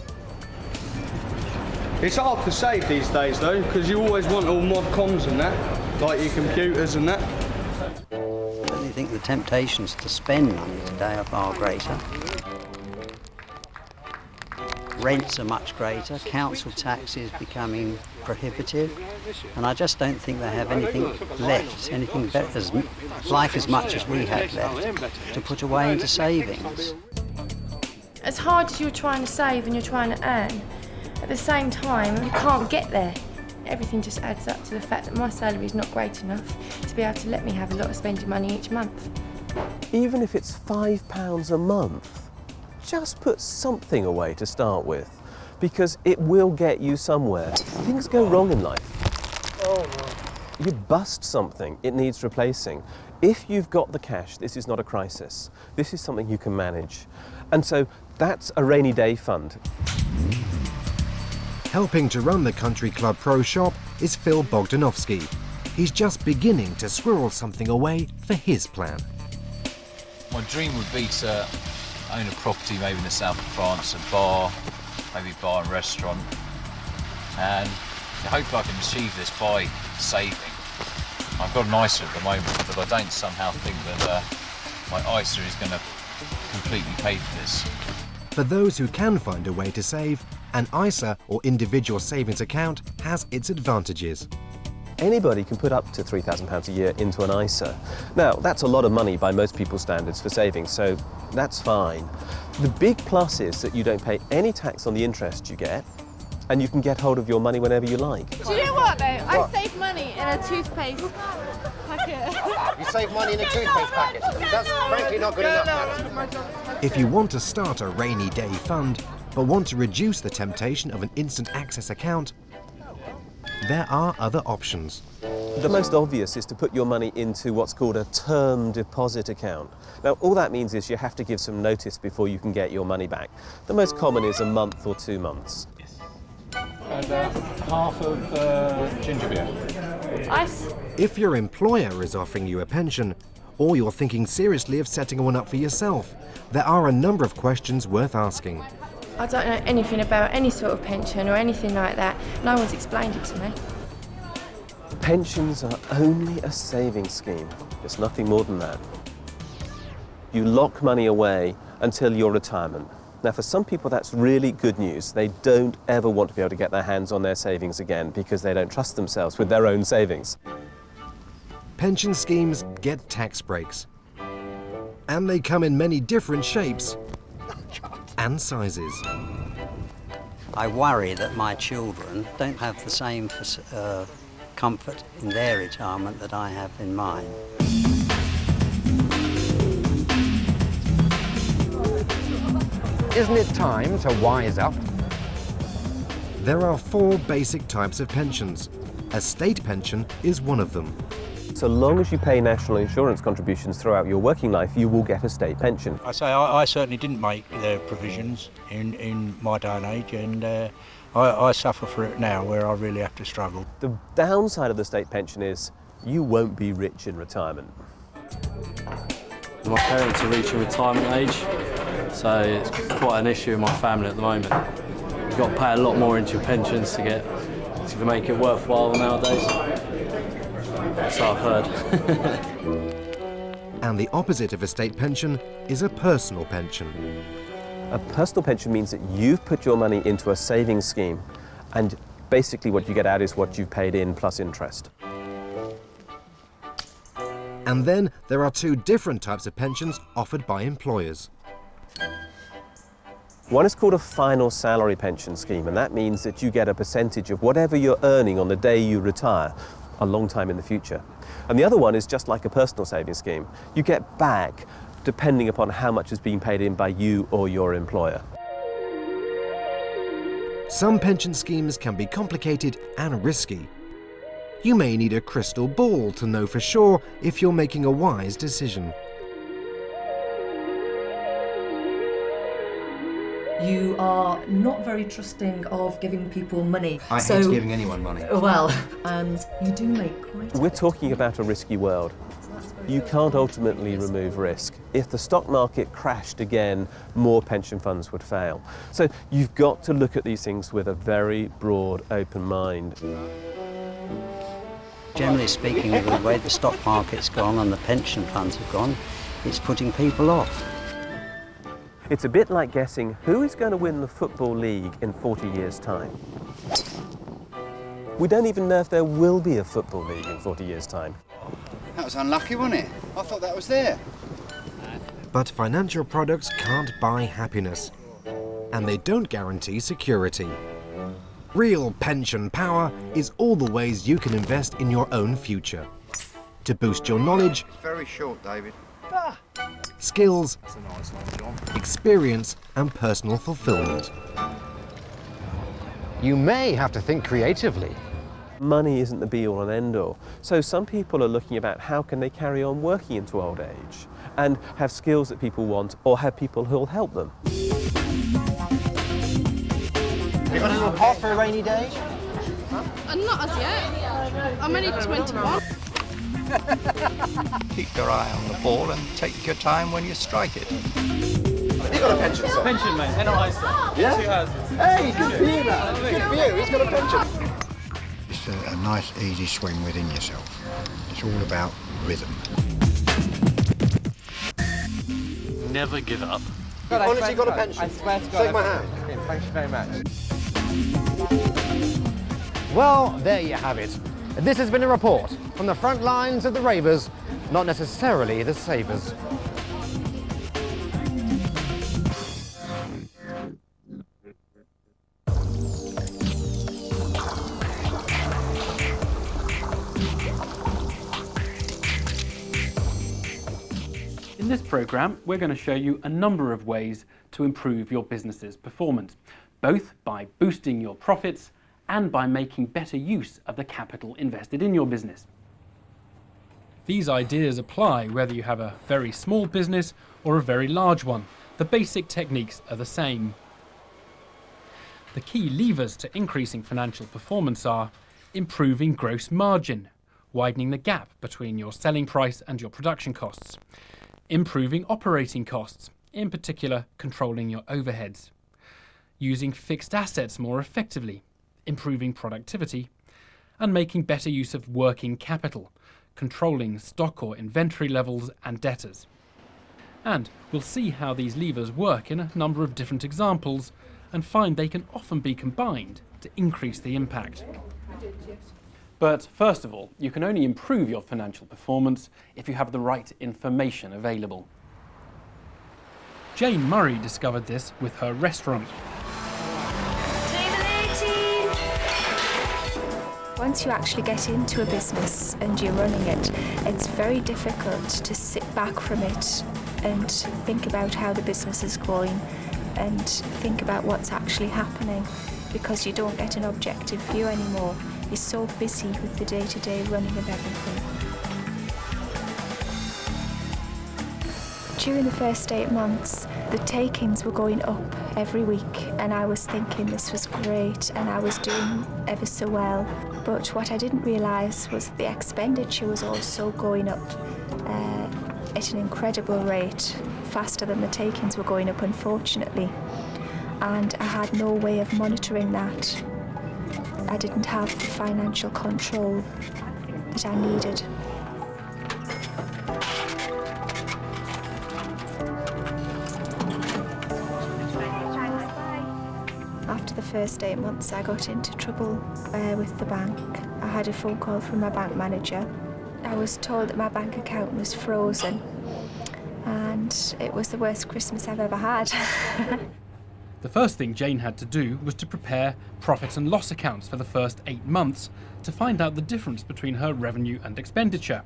It's hard to save these days though, because you always want all mod comms and that, like your computers and that. I really think the temptations to spend money today are far greater. Rents are much greater, council tax is becoming prohibitive, and I just don't think they have anything left, anything better, like as much as we had left, to put away into savings. As hard as you're trying to save and you're trying to earn, at the same time, you can't get there. Everything just adds up to the fact that my salary is not great enough to be able to let me have a lot of spending money each month. Even if it's £5 a month, just put something away to start with, because it will get you somewhere. Things go wrong in life. Oh no. You bust something, it needs replacing. If you've got the cash, this is not a crisis. This is something you can manage. And so that's a rainy day fund. Helping to run the Country Club Pro Shop is Phil Bogdanovsky. He's just beginning to squirrel something away for his plan. My dream would be to own a property maybe in the south of France, a bar, maybe bar and restaurant, and hopefully I can achieve this by saving. I've got an ISA at the moment, but I don't somehow think that my ISA is going to completely pay for this. For those who can find a way to save, an ISA or individual savings account has its advantages. Anybody can put up to £3,000 a year into an ISA. Now, that's a lot of money by most people's standards for savings, so that's fine. The big plus is that you don't pay any tax on the interest you get, and you can get hold of your money whenever you like. Do you know what though? I save money in a toothpaste packet. You save money in a toothpaste packet? That's frankly not good enough. If you want to start a rainy day fund, but want to reduce the temptation of an instant access account, there are other options. The most obvious is to put your money into what's called a term deposit account. Now, all that means is you have to give some notice before you can get your money back. The most common is a month or 2 months. And half of ginger beer. Ice. If your employer is offering you a pension, or you're thinking seriously of setting one up for yourself, there are a number of questions worth asking. I don't know anything about any sort of pension or anything like that. No one's explained it to me. Pensions are only a savings scheme. It's nothing more than that. You lock money away until your retirement. Now, for some people, that's really good news. They don't ever want to be able to get their hands on their savings again because they don't trust themselves with their own savings. Pension schemes get tax breaks. And they come in many different shapes and sizes. I worry that my children don't have the same comfort in their retirement that I have in mine. Isn't it time to wise up? There are 4 basic types of pensions. A state pension is one of them. So long as you pay national insurance contributions throughout your working life, you will get a state pension. I say I certainly didn't make the provisions in my day and age, and I suffer for it now where I really have to struggle. The downside of the state pension is you won't be rich in retirement. My parents are reaching retirement age, so it's quite an issue in my family at the moment. You've got to pay a lot more into your pensions to make it worthwhile nowadays. So I've heard. And the opposite of a state pension is a personal pension. A personal pension means that you've put your money into a savings scheme, and basically what you get out is what you've paid in plus interest. And then there are 2 different types of pensions offered by employers. One is called a final salary pension scheme, and that means that you get a percentage of whatever you're earning on the day you retire, a long time in the future. And the other one is just like a personal savings scheme. You get back depending upon how much is being paid in by you or your employer. Some pension schemes can be complicated and risky. You may need a crystal ball to know for sure if you're making a wise decision. You are not very trusting of giving people money. I hate giving anyone money. Well, and you do make quite We're talking about a risky world. You can't ultimately remove risk. If the stock market crashed again, more pension funds would fail. So you've got to look at these things with a very broad, open mind. Generally speaking, with the way the stock market's gone and the pension funds have gone, it's putting people off. It's a bit like guessing who is going to win the Football League in 40 years' time. We don't even know if there will be a Football League in 40 years' time. That was unlucky, wasn't it? I thought that was there. But financial products can't buy happiness, and they don't guarantee security. Real pension power is all the ways you can invest in your own future. To boost your knowledge, It's very short, David. skills, experience and personal fulfillment. You may have to think creatively. Money isn't the be-all and end-all. So some people are looking about how can they carry on working into old age and have skills that people want or have people who'll help them. You got a little pot for a rainy day? Not as yet. I'm only 21. Keep your eye on the ball and take your time when you strike it. You got a pension, sir? Pension, mate. NI, sir. Yeah? 2 houses. Hey, good for you, man. Good for you. He's got a pension. It's a nice, easy swing within yourself. It's all about rhythm. Never give up. You've honestly got a pension. I swear to God. Shake my hand. Thank you very much. Well, there you have it. This has been a report from the front lines of the ravers, not necessarily the savers. In this programme, we're going to show you a number of ways to improve your business's performance, both by boosting your profits and by making better use of the capital invested in your business. These ideas apply whether you have a very small business or a very large one. The basic techniques are the same. The key levers to increasing financial performance are improving gross margin, widening the gap between your selling price and your production costs, improving operating costs, in particular controlling your overheads, using fixed assets more effectively, improving productivity, and making better use of working capital, controlling stock or inventory levels and debtors. And we'll see how these levers work in a number of different examples and find they can often be combined to increase the impact. But first of all, you can only improve your financial performance if you have the right information available. Jane Murray discovered this with her restaurant. Once you actually get into a business and you're running it, it's very difficult to sit back from it and think about how the business is going and think about what's actually happening, because you don't get an objective view anymore. You're so busy with the day-to-day running of everything. During the first 8 months, the take-ins were going up every week, and I was thinking this was great and I was doing ever so well. But what I didn't realise was the expenditure was also going up at an incredible rate, faster than the take-ins were going up, unfortunately. And I had no way of monitoring that. I didn't have the financial control that I needed. After the first 8 months, I got into trouble with the bank. I had a phone call from my bank manager. I was told that my bank account was frozen, and it was the worst Christmas I've ever had. The first thing Jane had to do was to prepare profit and loss accounts for the first 8 months to find out the difference between her revenue and expenditure.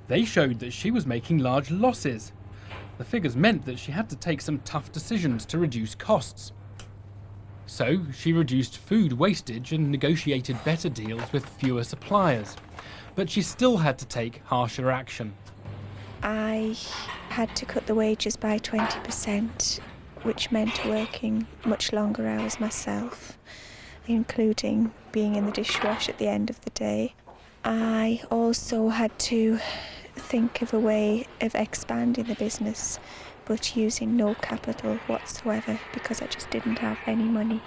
They showed that she was making large losses. The figures meant that she had to take some tough decisions to reduce costs. So she reduced food wastage and negotiated better deals with fewer suppliers. But she still had to take harsher action. I had to cut the wages by 20%, which meant working much longer hours myself, including being in the dishwash at the end of the day. I also had to think of a way of expanding the business, but using no capital whatsoever, because I just didn't have any money.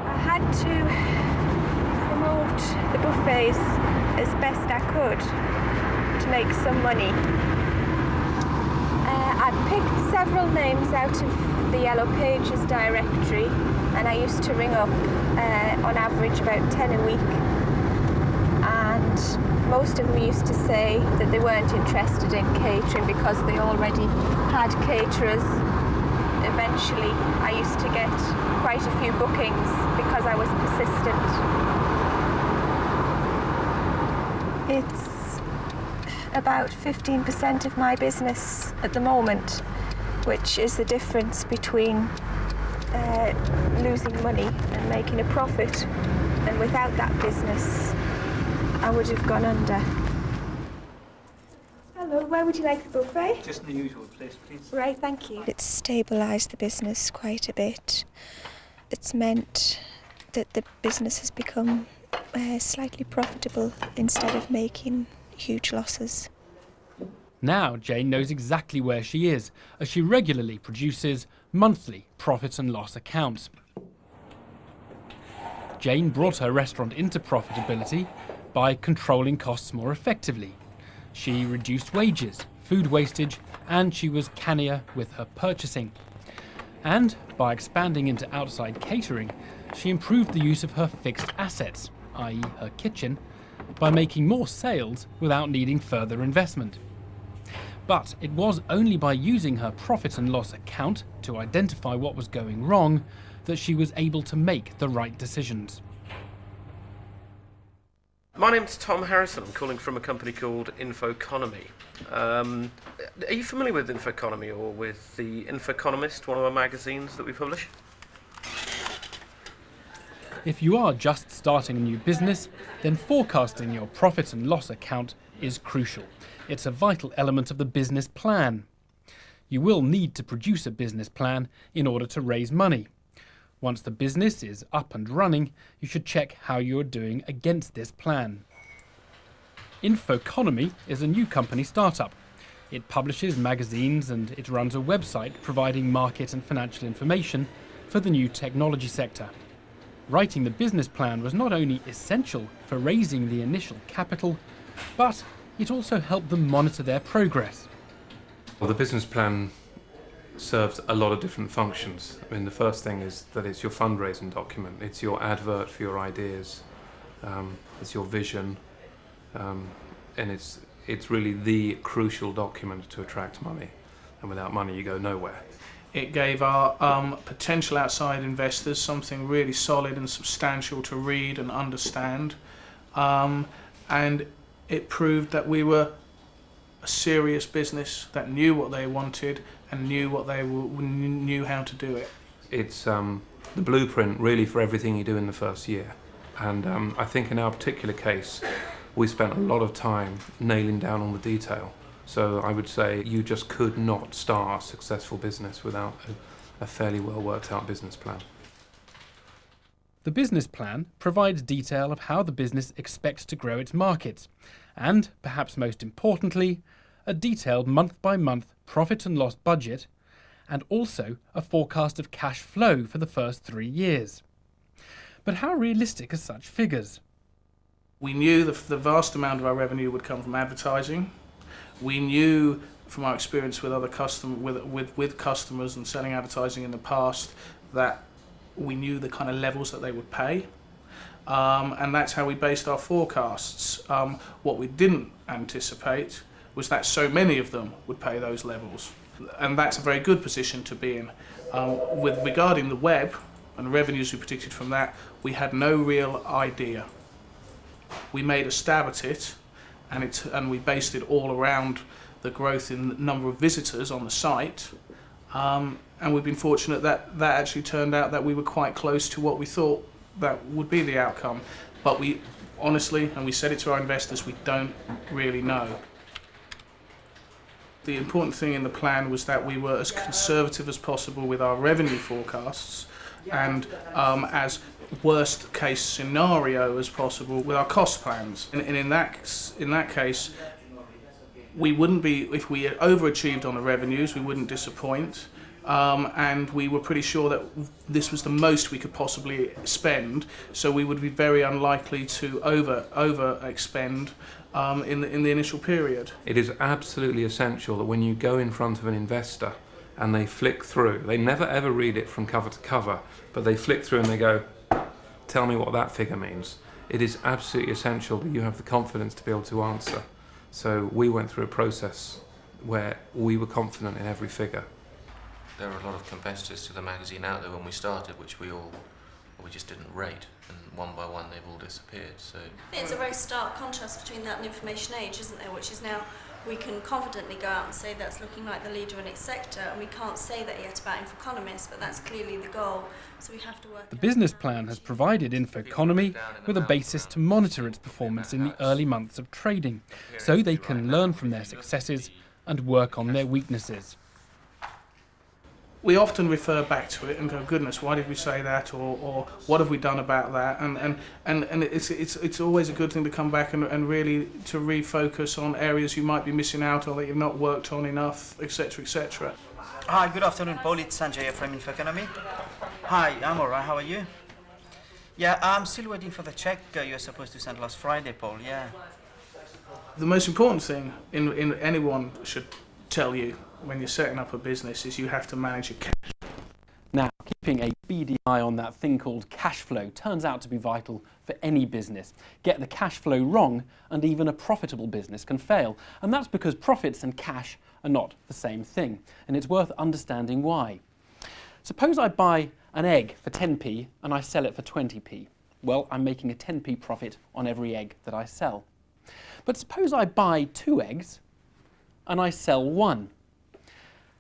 I had to promote the buffets as best I could to make some money. I picked several names out of the Yellow Pages directory, and I used to ring up on average about 10 a week, and most of them used to say that they weren't interested in catering because they already had caterers. Eventually I used to get quite a few bookings because I was persistent. It's about 15% of my business at the moment, which is the difference between losing money and making a profit, and without that business I would have gone under. Hello, where would you like the buffet? Just in the usual place, please. Right, thank you. It's stabilised the business quite a bit. It's meant that the business has become slightly profitable instead of making huge losses. Now Jane knows exactly where she is, as she regularly produces monthly profit and loss accounts. Jane brought her restaurant into profitability by controlling costs more effectively. She reduced wages, food wastage, and she was cannier with her purchasing. And by expanding into outside catering, she improved the use of her fixed assets, i.e. her kitchen, by making more sales without needing further investment. But it was only by using her profit and loss account to identify what was going wrong that she was able to make the right decisions. My name's Tom Harrison. I'm calling from a company called Infoconomy. Are you familiar with Infoconomy or with the Infoconomist, one of our magazines that we publish? If you are just starting a new business, then forecasting your profit and loss account is crucial. It's a vital element of the business plan. You will need to produce a business plan in order to raise money. Once the business is up and running, you should check how you are doing against this plan. Infoconomy is a new company startup. It publishes magazines and it runs a website providing market and financial information for the new technology sector. Writing the business plan was not only essential for raising the initial capital, but it also helped them monitor their progress. Well, the business plan serves a lot of different functions. I mean, the first thing is that it's your fundraising document, it's your advert for your ideas, it's your vision, and it's really the crucial document to attract money. And without money, you go nowhere. It gave our potential outside investors something really solid and substantial to read and understand, and it proved that we were a serious business that knew what they wanted and knew what they knew how to do it. It's the blueprint really for everything you do in the first year, and I think in our particular case we spent a lot of time nailing down on the detail. So I would say you just could not start a successful business without a fairly well worked out business plan. The business plan provides detail of how the business expects to grow its markets, and, perhaps most importantly, a detailed month-by-month profit and loss budget, and also a forecast of cash flow for the first 3 years. But how realistic are such figures? We knew the vast amount of our revenue would come from advertising. We knew from our experience with other with customers and selling advertising in the past that we knew the kind of levels that they would pay, and that's how we based our forecasts. What we didn't anticipate was that so many of them would pay those levels, and that's a very good position to be in. Regarding the web and revenues we predicted from that, we had no real idea. We made a stab at it, and we based it all around the growth in the number of visitors on the site, and we've been fortunate that actually turned out that we were quite close to what we thought that would be the outcome. But we honestly, and we said it to our investors, we don't really know. The important thing in the plan was that we were as conservative as possible with our revenue forecasts, and as worst case scenario as possible with our cost plans. And in that case, we wouldn't be, if we overachieved on the revenues, we wouldn't disappoint. And we were pretty sure that this was the most we could possibly spend, so we would be very unlikely to over expend in the initial period. It is absolutely essential that when you go in front of an investor and they flick through, they never ever read it from cover to cover, but they flick through and they go, tell me what that figure means. It is absolutely essential that you have the confidence to be able to answer. So we went through a process where we were confident in every figure. There are a lot of competitors to the magazine out there when we started, which we just didn't rate, and one by one they've all disappeared. So I think it's a very stark contrast between that and Information Age, isn't there? Which is now we can confidently go out and say that's looking like the leader in its sector, and we can't say that yet about Infoconomist, but that's clearly the goal. So we have to work. The business plan has provided Infoconomy with a basis to monitor its performance in the early months of trading, so they can learn from their successes and work on their weaknesses. We often refer back to it and go, goodness, why did we say that, or what have we done about that? And it's always a good thing to come back and really to refocus on areas you might be missing out on that you've not worked on enough, etc., etc. Hi, good afternoon, Paul. It's Sanjay from Infoconomy. Hi, I'm alright. How are you? Yeah, I'm still waiting for the check you're supposed to send last Friday, Paul. Yeah. The most important thing in anyone should tell you when you're setting up a business is you have to manage your cash. Now, keeping a beady eye on that thing called cash flow turns out to be vital for any business. Get the cash flow wrong and even a profitable business can fail. And that's because profits and cash are not the same thing. And it's worth understanding why. Suppose I buy an egg for 10p and I sell it for 20p. Well, I'm making a 10p profit on every egg that I sell. But suppose I buy 2 eggs and I sell 1.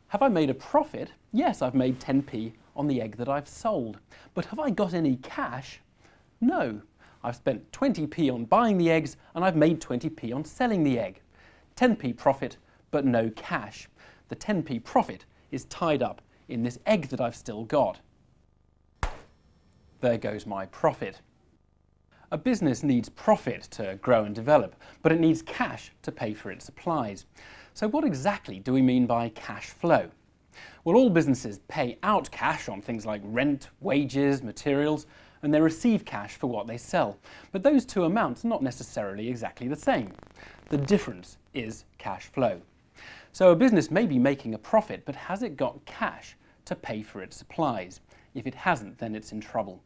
Have I made a profit? Yes, I've made 10p on the egg that I've sold. But have I got any cash? No. I've spent 20p on buying the eggs and I've made 20p on selling the egg. 10p profit, but no cash. The 10p profit is tied up in this egg that I've still got. There goes my profit. A business needs profit to grow and develop, but it needs cash to pay for its supplies. So what exactly do we mean by cash flow? Well, all businesses pay out cash on things like rent, wages, materials, and they receive cash for what they sell. But those two amounts are not necessarily exactly the same. The difference is cash flow. So a business may be making a profit, but has it got cash to pay for its supplies? If it hasn't, then it's in trouble.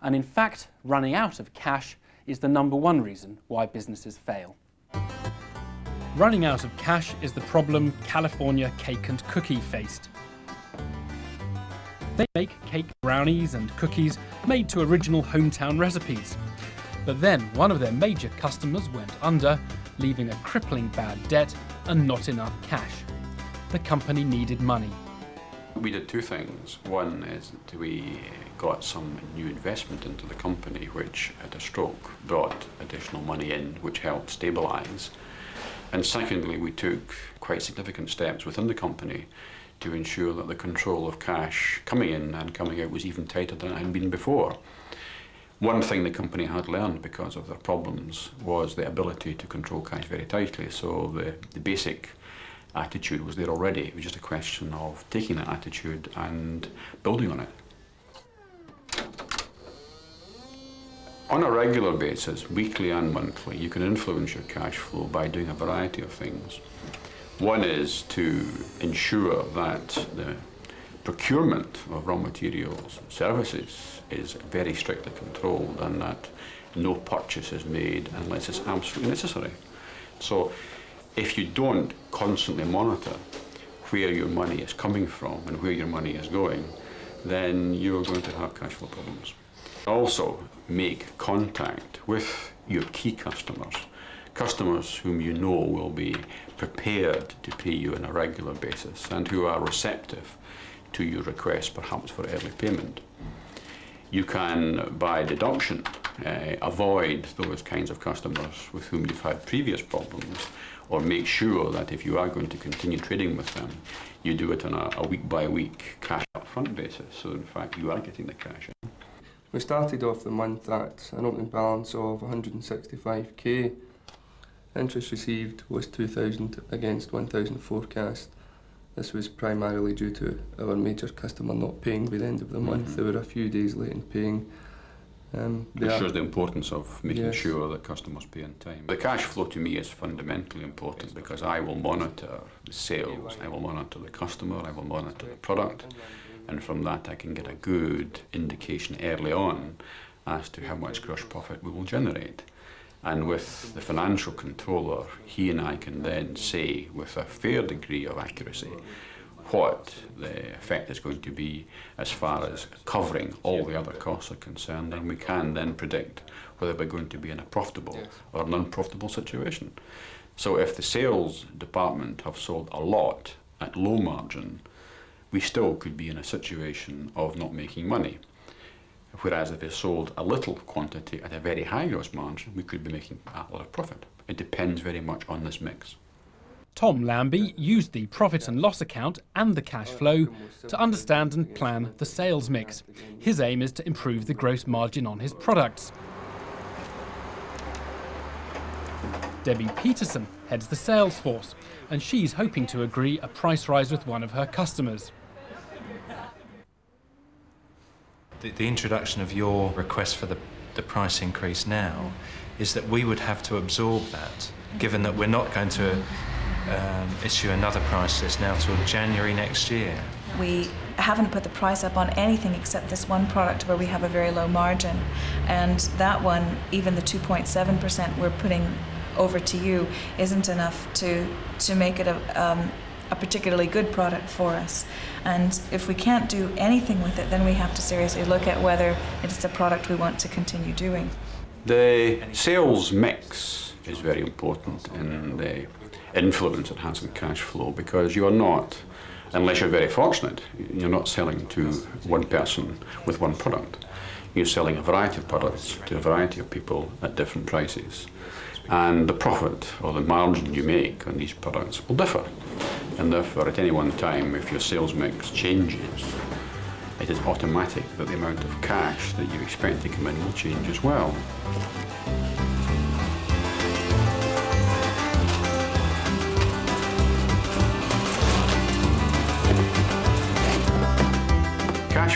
And in fact, running out of cash is the #1 reason why businesses fail. Running out of cash is the problem California Cake and Cookie faced. They make cake, brownies and cookies made to original hometown recipes. But then one of their major customers went under, leaving a crippling bad debt and not enough cash. The company needed money. We did two things. One is that we got some new investment into the company, which at a stroke brought additional money in, which helped stabilise. And secondly, we took quite significant steps within the company to ensure that the control of cash coming in and coming out was even tighter than it had been before. One thing the company had learned because of their problems was the ability to control cash very tightly. So the basic attitude was there already. It was just a question of taking that attitude and building on it. On a regular basis, weekly and monthly, you can influence your cash flow by doing a variety of things. One is to ensure that the procurement of raw materials and services is very strictly controlled and that no purchase is made unless it's absolutely necessary. So if you don't constantly monitor where your money is coming from and where your money is going, then you're going to have cash flow problems. Also, make contact with your key customers, customers whom you know will be prepared to pay you on a regular basis and who are receptive to your request, perhaps for early payment. You can, by deduction, avoid those kinds of customers with whom you've had previous problems, or make sure that if you are going to continue trading with them, you do it on a week-by-week cash up-front basis, so in fact you are getting the cash in. We started off the month at an opening balance of 165k. Interest received was 2,000 against 1,000 forecast. This was primarily due to our major customer not paying by the end of the month. They were a few days late in paying. It shows the importance of making sure that customers pay on time. The cash flow to me is fundamentally important because I will monitor the sales, I will monitor the customer, I will monitor the product, and from that I can get a good indication early on as to how much gross profit we will generate. And with the financial controller, he and I can then say with a fair degree of accuracy what the effect is going to be as far as covering all the other costs are concerned, and we can then predict whether we're going to be in a profitable or an unprofitable situation. So if the sales department have sold a lot at low margin, we still could be in a situation of not making money. Whereas if they sold a little quantity at a very high gross margin, we could be making a lot of profit. It depends very much on this mix. Tom Lambie used the profit and loss account and the cash flow to understand and plan the sales mix. His aim is to improve the gross margin on his products. Debbie Peterson heads the sales force, and she's hoping to agree a price rise with one of her customers. The introduction of your request for the price increase now is that we would have to absorb that, given that we're not going to issue another price list now till January next year. We haven't put the price up on anything except this one product where we have a very low margin, and that one, even the 2.7% we're putting over to you, isn't enough to make it a particularly good product for us. And if we can't do anything with it, then we have to seriously look at whether it's a product we want to continue doing. The sales mix is very important in the influence it has on cash flow, because you are not, unless you're very fortunate, you're not selling to one person with one product. You're selling a variety of products to a variety of people at different prices. And the profit or the margin you make on these products will differ. And therefore, at any one time, if your sales mix changes, it is automatic that the amount of cash that you expect to come in will change as well.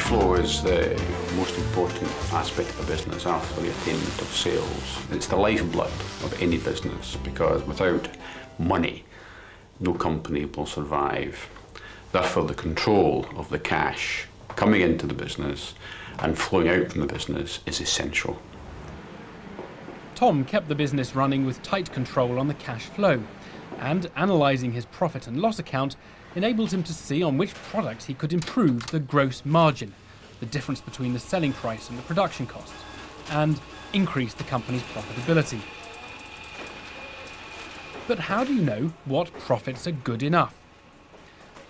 flow is the most important aspect of a business after the attainment of sales. It's the lifeblood of any business, because without money, no company will survive. Therefore, the control of the cash coming into the business and flowing out from the business is essential. Tom kept the business running with tight control on the cash flow, and analysing his profit and loss account enables him to see on which products he could improve the gross margin, the difference between the selling price and the production cost, and increase the company's profitability. But how do you know what profits are good enough?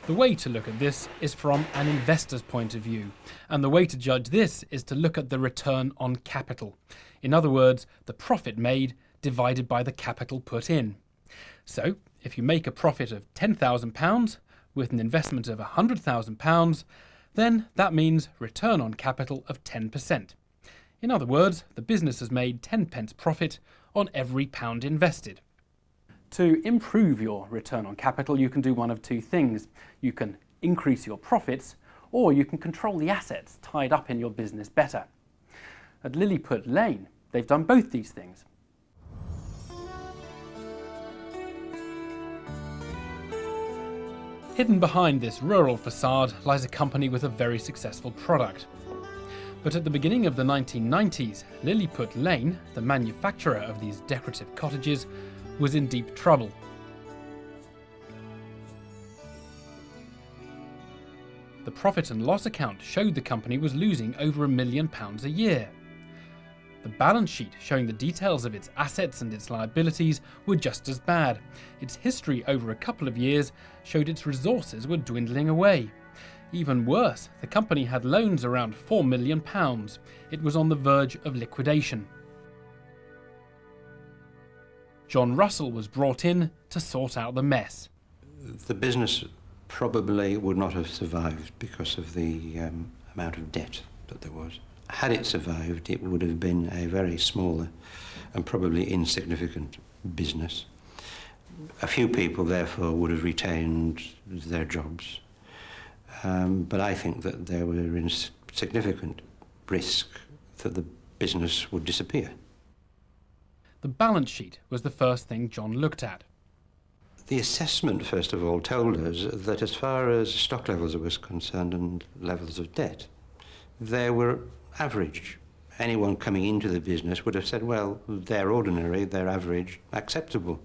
The way to look at this is from an investor's point of view, and the way to judge this is to look at the return on capital. In other words, the profit made divided by the capital put in. So, if you make a profit of £10,000 with an investment of £100,000, then that means return on capital of 10%. In other words, the business has made 10 pence profit on every pound invested. To improve your return on capital, you can do one of two things. You can increase your profits, or you can control the assets tied up in your business better. At Lilliput Lane, they've done both these things. Hidden behind this rural facade lies a company with a very successful product. But at the beginning of the 1990s, Lilliput Lane, the manufacturer of these decorative cottages, was in deep trouble. The profit and loss account showed the company was losing over £1 million a year. The balance sheet showing the details of its assets and its liabilities were just as bad. Its history over a couple of years showed its resources were dwindling away. Even worse, the company had loans around £4 million. It was on the verge of liquidation. John Russell was brought in to sort out the mess. The business probably would not have survived because of the amount of debt that there was. Had it survived, it would have been a very small and probably insignificant business. A few people, therefore, would have retained their jobs. But I think that there were in significant risk that the business would disappear. The balance sheet was the first thing John looked at. The assessment, first of all, told us that as far as stock levels were concerned and levels of debt, they were average. Anyone coming into the business would have said, well, they're ordinary, they're average, acceptable.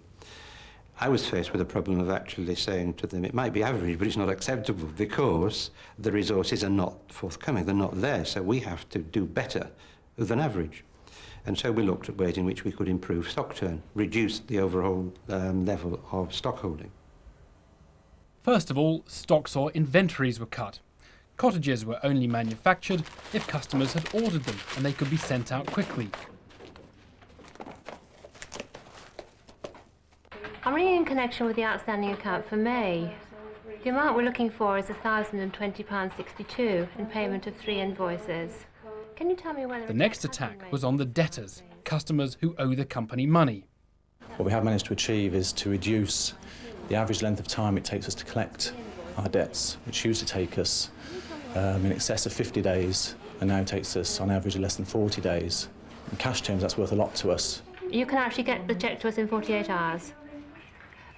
I was faced with a problem of actually saying to them, it might be average, but it's not acceptable because the resources are not forthcoming, they're not there, so we have to do better than average. And so we looked at ways in which we could improve stock turn, reduce the overall level of stock holding. First of all, stocks or inventories were cut. Cottages were only manufactured if customers had ordered them and they could be sent out quickly. I'm ringing in connection with the outstanding account for May. The amount we're looking for is £1,020.62 in payment of 3 invoices. Can you tell me whether... The next attack was on the debtors, customers who owe the company money. What we have managed to achieve is to reduce the average length of time it takes us to collect our debts, which used to take us in excess of 50 days and now takes us on average less than 40 days. In cash terms, that's worth a lot to us. You can actually get the cheque to us in 48 hours.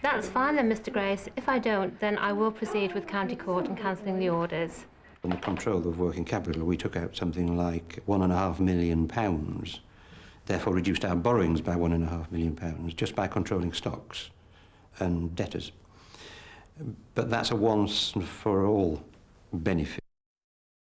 That's fine then, Mr. Grace. If I don't, then I will proceed with county court and cancelling the orders. On the control of working capital, we took out something like £1.5 million, therefore reduced our borrowings by £1.5 million, just by controlling stocks and debtors. But that's a once and for all benefit.